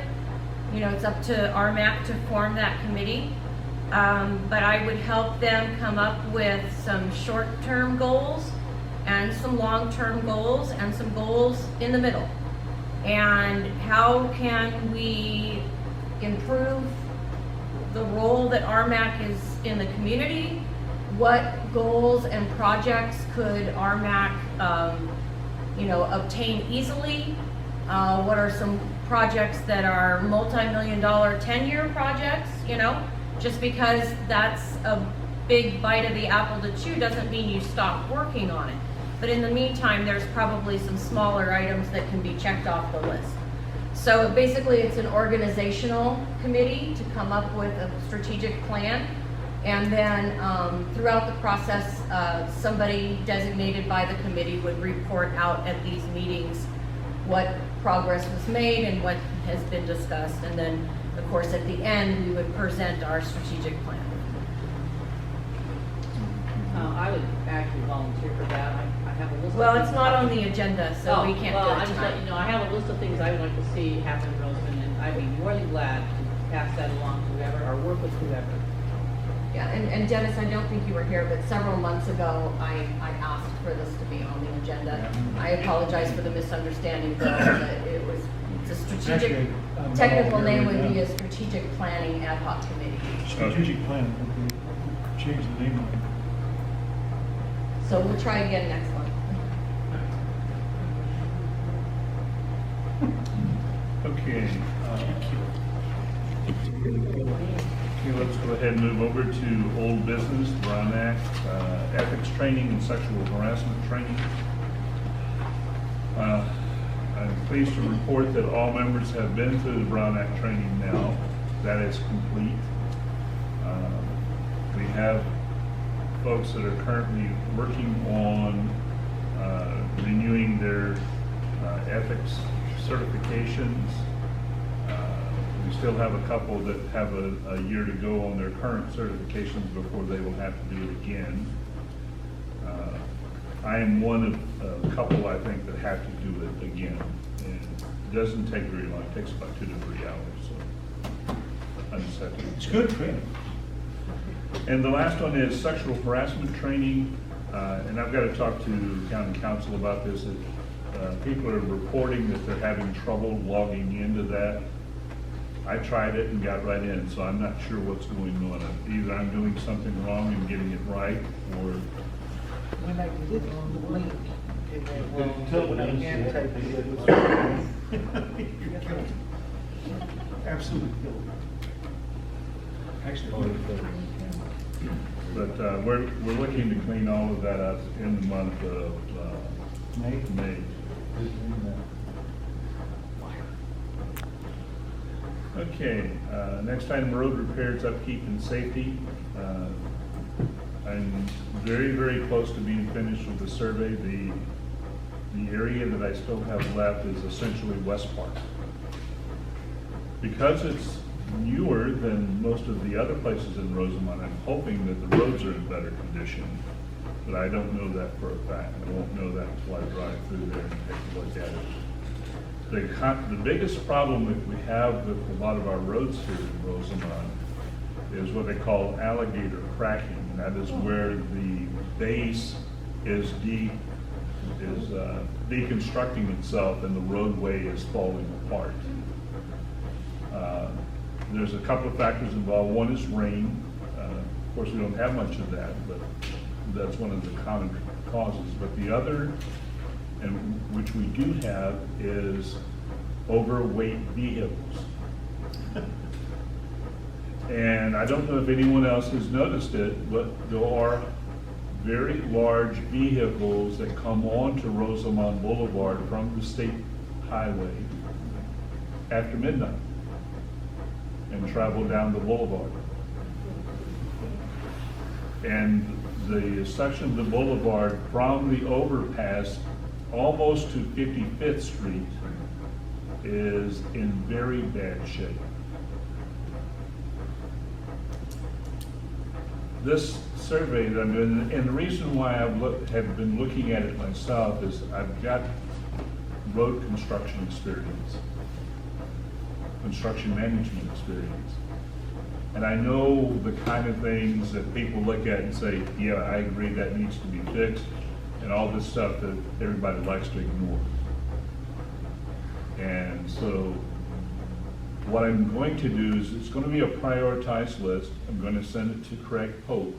You know, it's up to Rmac to form that committee. But I would help them come up with some short-term goals and some long-term goals and some goals in the middle. And how can we improve the role that Rmac is in the community? What goals and projects could Rmac, obtain easily? What are some projects that are multi-million-dollar 10-year projects, Just because that's a big bite of the apple to chew doesn't mean you stop working on it. But in the meantime, there's probably some smaller items that can be checked off the list. So basically, it's an organizational committee to come up with a strategic plan. And then throughout the process, somebody designated by the committee would report out at these meetings what progress was made and what has been discussed. And then, of course, at the end, we would present our strategic plan. I would actually volunteer for that. I have a list. Well, of it's things not I- on the agenda, so we can't Well, do I it just let you tonight. know, I have a list of things I would like to see happen in Rosamond, and I'd be more than glad to pass that along to whoever, or work with whoever. Yeah, and Dennis, I don't think you were here, but several months ago, I asked for this to be on the agenda. I apologize for the misunderstanding, though, that it's a strategic, Actually, I'm technical all name here would with be a that. strategic planning ad hoc committee. Strategic plan, change the name of it. So we'll try again next month. Okay. Okay, let's go ahead and move over to old business, Brown Act, ethics training and sexual harassment training. I'm pleased to report that all members have been through the Brown Act training now. That is complete. We have folks that are currently working on renewing their ethics certifications. We still have a couple that have a year to go on their current certifications before they will have to do it again. I am one of a couple, I think, that have to do it again. And it doesn't take very long, it takes about 2 to 3 hours. So. unsettling. It's good training. And the last one is sexual harassment training, and I've got to talk to county council about this. People are reporting that they're having trouble logging into that. I tried it and got right in, so I'm not sure what's going on. Either I'm doing something wrong and getting it right, or When I click on the link, it won't Tell I them. can't type it. Absolutely killed. Actually, but we're looking to clean all of that up in the month of May. Okay, next item, road repairs, upkeep, and safety. I'm very, very close to being finished with the survey. The area that I still have left is essentially West Park. Because it's newer than most of the other places in Rosamond, I'm hoping that the roads are in better condition, but I don't know that for a fact. I won't know that until I drive through there and take a look at it. The biggest problem that we have with a lot of our roads here in Rosamond is what they call alligator cracking. And that is where the base is deconstructing itself and the roadway is falling apart. There's a couple of factors involved. One is rain. Of course, we don't have much of that, but that's one of the common causes. But the other, and which we do have, is overweight vehicles. And I don't know if anyone else has noticed it, but there are very large vehicles that come onto Rosamond Boulevard from the state highway after midnight and travel down the boulevard. And the section of the boulevard from the overpass almost to 55th Street is in very bad shape. This survey that I'm doing, and the reason why have been looking at it myself is I've got road construction experience, construction management experience. And I know the kind of things that people look at and say, yeah, I agree, that needs to be fixed, and all this stuff that everybody likes to ignore. And so what I'm going to do is, it's going to be a prioritized list. I'm going to send it to Craig Pope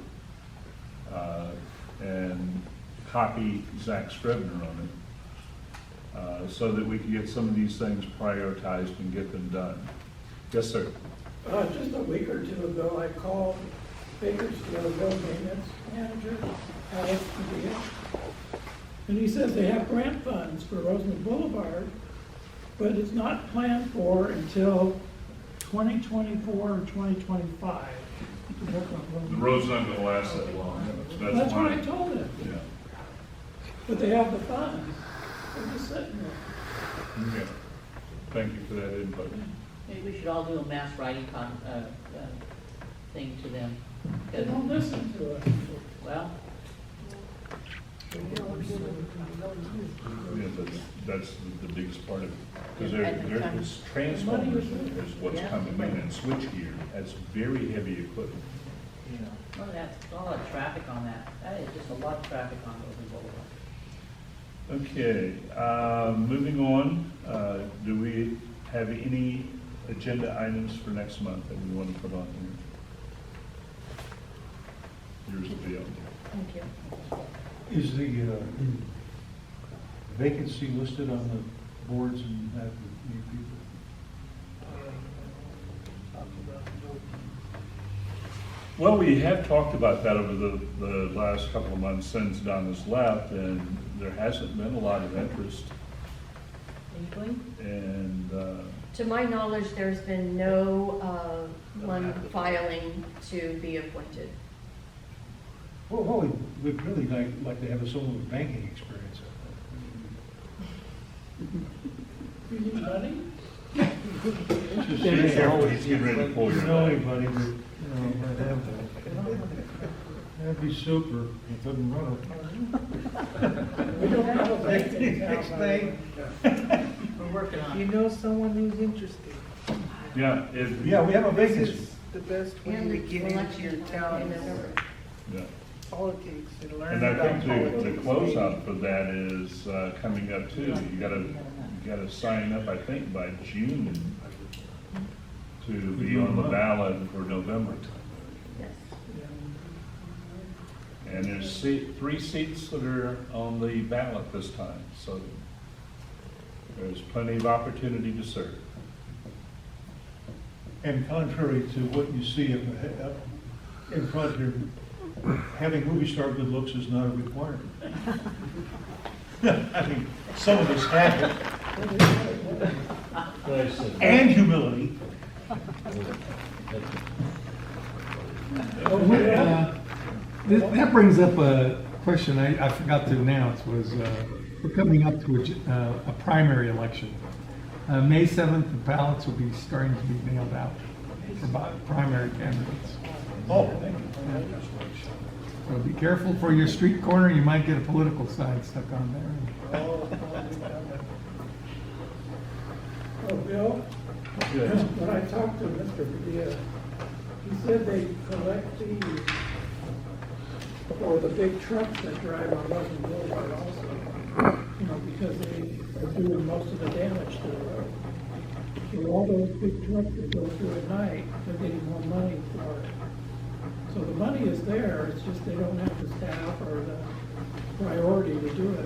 and copy Zach Scribner on it so that we can get some of these things prioritized and get them done. Yes, sir. Just a week or two ago, I called Bakersfield road maintenance manager, Alex Padilla, and he says they have grant funds for Rosamond Boulevard, but it's not planned for until 2024 or 2025. The road's not going to last that long. That's what I told him. Yeah. But they have the funds. They're just sitting there. Okay. Thank you for that input. Maybe we should all do a mass writing thing to them. They don't listen to us. Yeah, Well, that's the biggest part of it. Because there's transformers is what's coming in, and switchgear. That's very heavy equipment. Oh, that's a lot of traffic on that. That is just a lot of traffic on Rosamond Boulevard. Okay, moving on. Do we have any agenda items for next month that we want to put on here? Yours will be on there. Thank you. is the vacancy listed on the boards and have the new people? Well, we have talked about that over the last couple of months since Don has left, and there hasn't been a lot of interest. And to my knowledge, there's been no one filing to be appointed. Well, we'd really like to have someone with banking experience. You need money? Just be careful, he's getting ready to pull your know leg. anybody that, that'd be super. It doesn't run We don't have a banking Next account. thing. We're working on it. You know someone who's interested? Yeah, Yeah, we have a This vacancy. is the best way to get into your town Yeah. politics and learn And I about think politics. the closeout for that is coming up too. You gotta sign up, I think, by June to be on the ballot for November. And there's 3 seats that are on the ballot this time, so there's plenty of opportunity to serve. And contrary to what you see in front here, having movie star good looks is not a requirement. I mean, some of us have it. And humility. That brings up a question I forgot to announce, was we're coming up to a primary election. May 7th, the ballots will be starting to be mailed out for primary candidates. Oh, thank you. So be careful for your street corner, you might get a political sign stuck on there. Oh, Bill? Yes. When I talked to Mr. Padilla, he said they collect fees for the big trucks that drive on Rosamond Boulevard also, you know, because they are doing most of the damage to the road. So all those big trucks that go through at night, they're getting more money for it. So the money is there, it's just they don't have the staff or the priority to do it.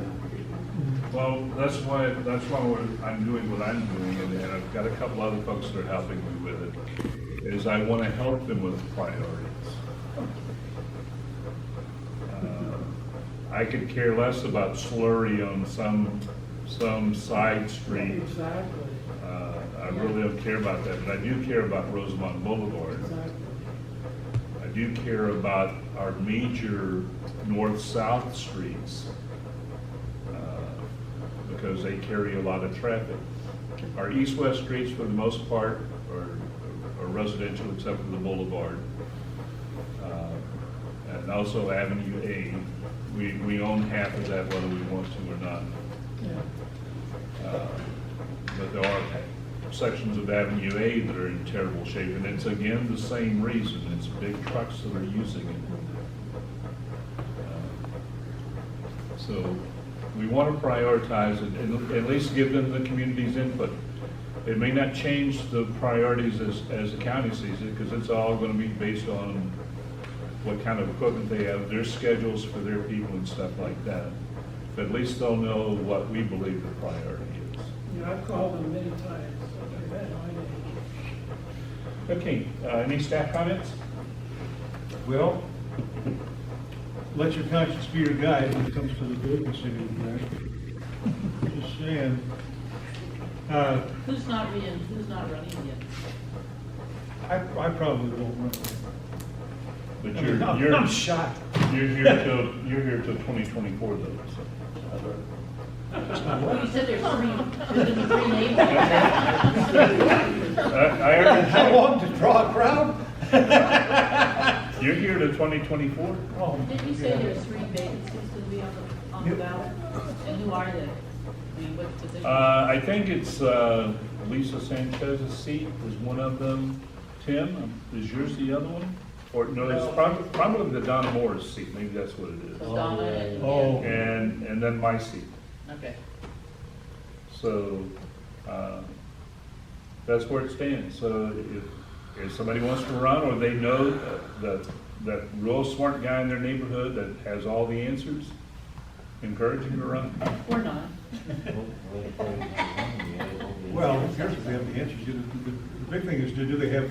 Well, that's why I'm doing what I'm doing, and I've got a couple other folks that are helping me with it, is I want to help them with priorities. I could care less about slurry on some side street. Exactly. I really don't care about that, but I do care about Rosamond Boulevard. I do care about our major north-south streets, because they carry a lot of traffic. Our east-west streets, for the most part, are residential except for the boulevard. And also Avenue A. We own half of that whether we want to or not. But there are sections of Avenue A that are in terrible shape, and it's again the same reason. It's big trucks that are using it. So we want to prioritize it and at least give them the community's input. It may not change the priorities as the county sees it, because it's all going to be based on what kind of equipment they have, their schedules for their people and stuff like that. But at least they'll know what we believe the priority is. You know, I've called them many times, so they've had no idea. Okay, any staff comments? Well, let your conscience be your guide when it comes to the business anymore. Just saying. Who's not running yet? I probably won't run. But I'm shocked. You're here till 2024 though. So. Well, you said there's gonna be 3 names. I heard How long to draw a crowd? You're here to 2024? Oh, Didn't you say there's 3 vacancies to be on the ballot? And who are they? I mean, what position? I think it's Lisa Sanchez's seat is one of them. Tim, is yours the other one? Or no, it's probably the Donna Moore's seat. Maybe that's what it is. So Donna and. Oh. And then my seat. Okay. So that's where it stands. So if somebody wants to run, or they know that real smart guy in their neighborhood that has all the answers, encourage him to run. Or not. Well, here's if they have the answers. The big thing is, do they have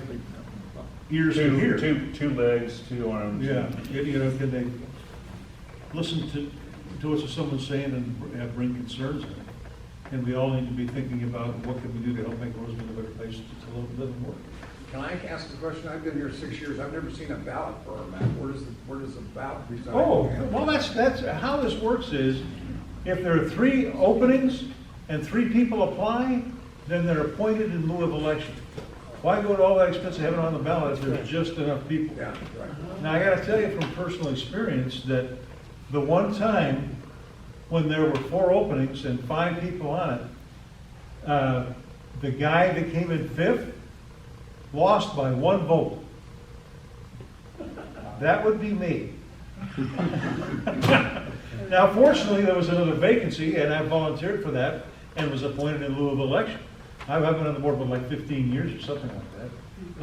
ears to hear? Two legs, 2 arms. Yeah, you know, can they listen to what someone's saying and bring concerns in? And we all need to be thinking about what can we do to help make Rosamond a better place to live and work. Can I ask a question? I've been here 6 years. I've never seen a ballot for Rmac. Where does the ballot reside? Oh, well, that's how this works is, if there are 3 openings and 3 people apply, then they're appointed in lieu of election. Why go to all that expense of having it on the ballot if there's just enough people? Yeah, right. Now, I gotta tell you from personal experience that the one time when there were 4 openings and 5 people on it, the guy that came in 5th lost by 1 vote. That would be me. Now, fortunately, there was another vacancy, and I volunteered for that and was appointed in lieu of election. I've been on the board for like 15 years or something like that,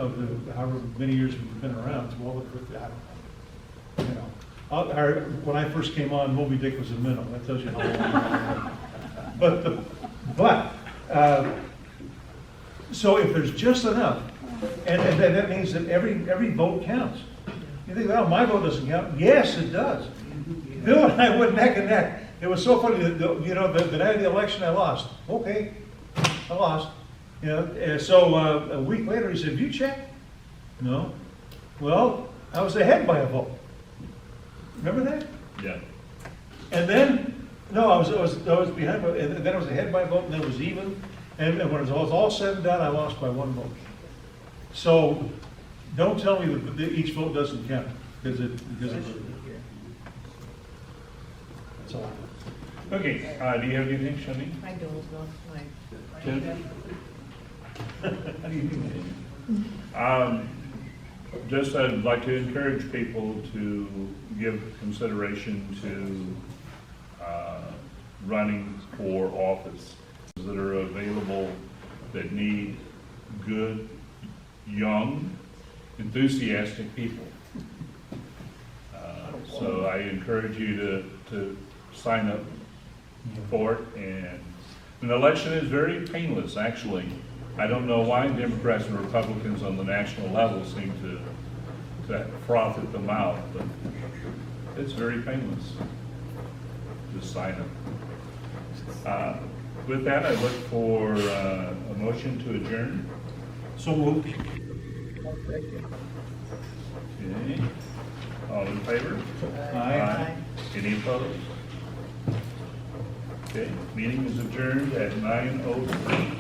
of the, however many years we've been around. It's well over 50, I don't know. You know, when I first came on, Moby Dick was a minnow. That tells you how long. So if there's just enough, and that means that every vote counts. You think, well, my vote doesn't count. Yes, it does. Bill and I went neck and neck. It was so funny that, you know, the night of the election, I lost. Okay, I lost. You know, and so a week later, he said, "Have you checked?" No. Well, I was ahead by a vote. Remember that? Yeah. And then, no, I was behind, and then I was ahead by a vote, and then it was even. And when it was all said and done, I lost by 1 vote. So don't tell me that each vote doesn't count, because it that's all. Okay, do you have anything, Shani? I don't know. Tim? How do you do Just I'd like to encourage people to give consideration to running for office that are available, that need good, young, enthusiastic people. So I encourage you to sign up for it. And an election is very painless, actually. I don't know why Democrats and Republicans on the national level seem to froth at the mouth, but it's very painless. Just sign up. With that, I look for a motion to adjourn. So moved. Okay. All in favor? Aye. Any opposed? Okay, meeting is adjourned at 9:03.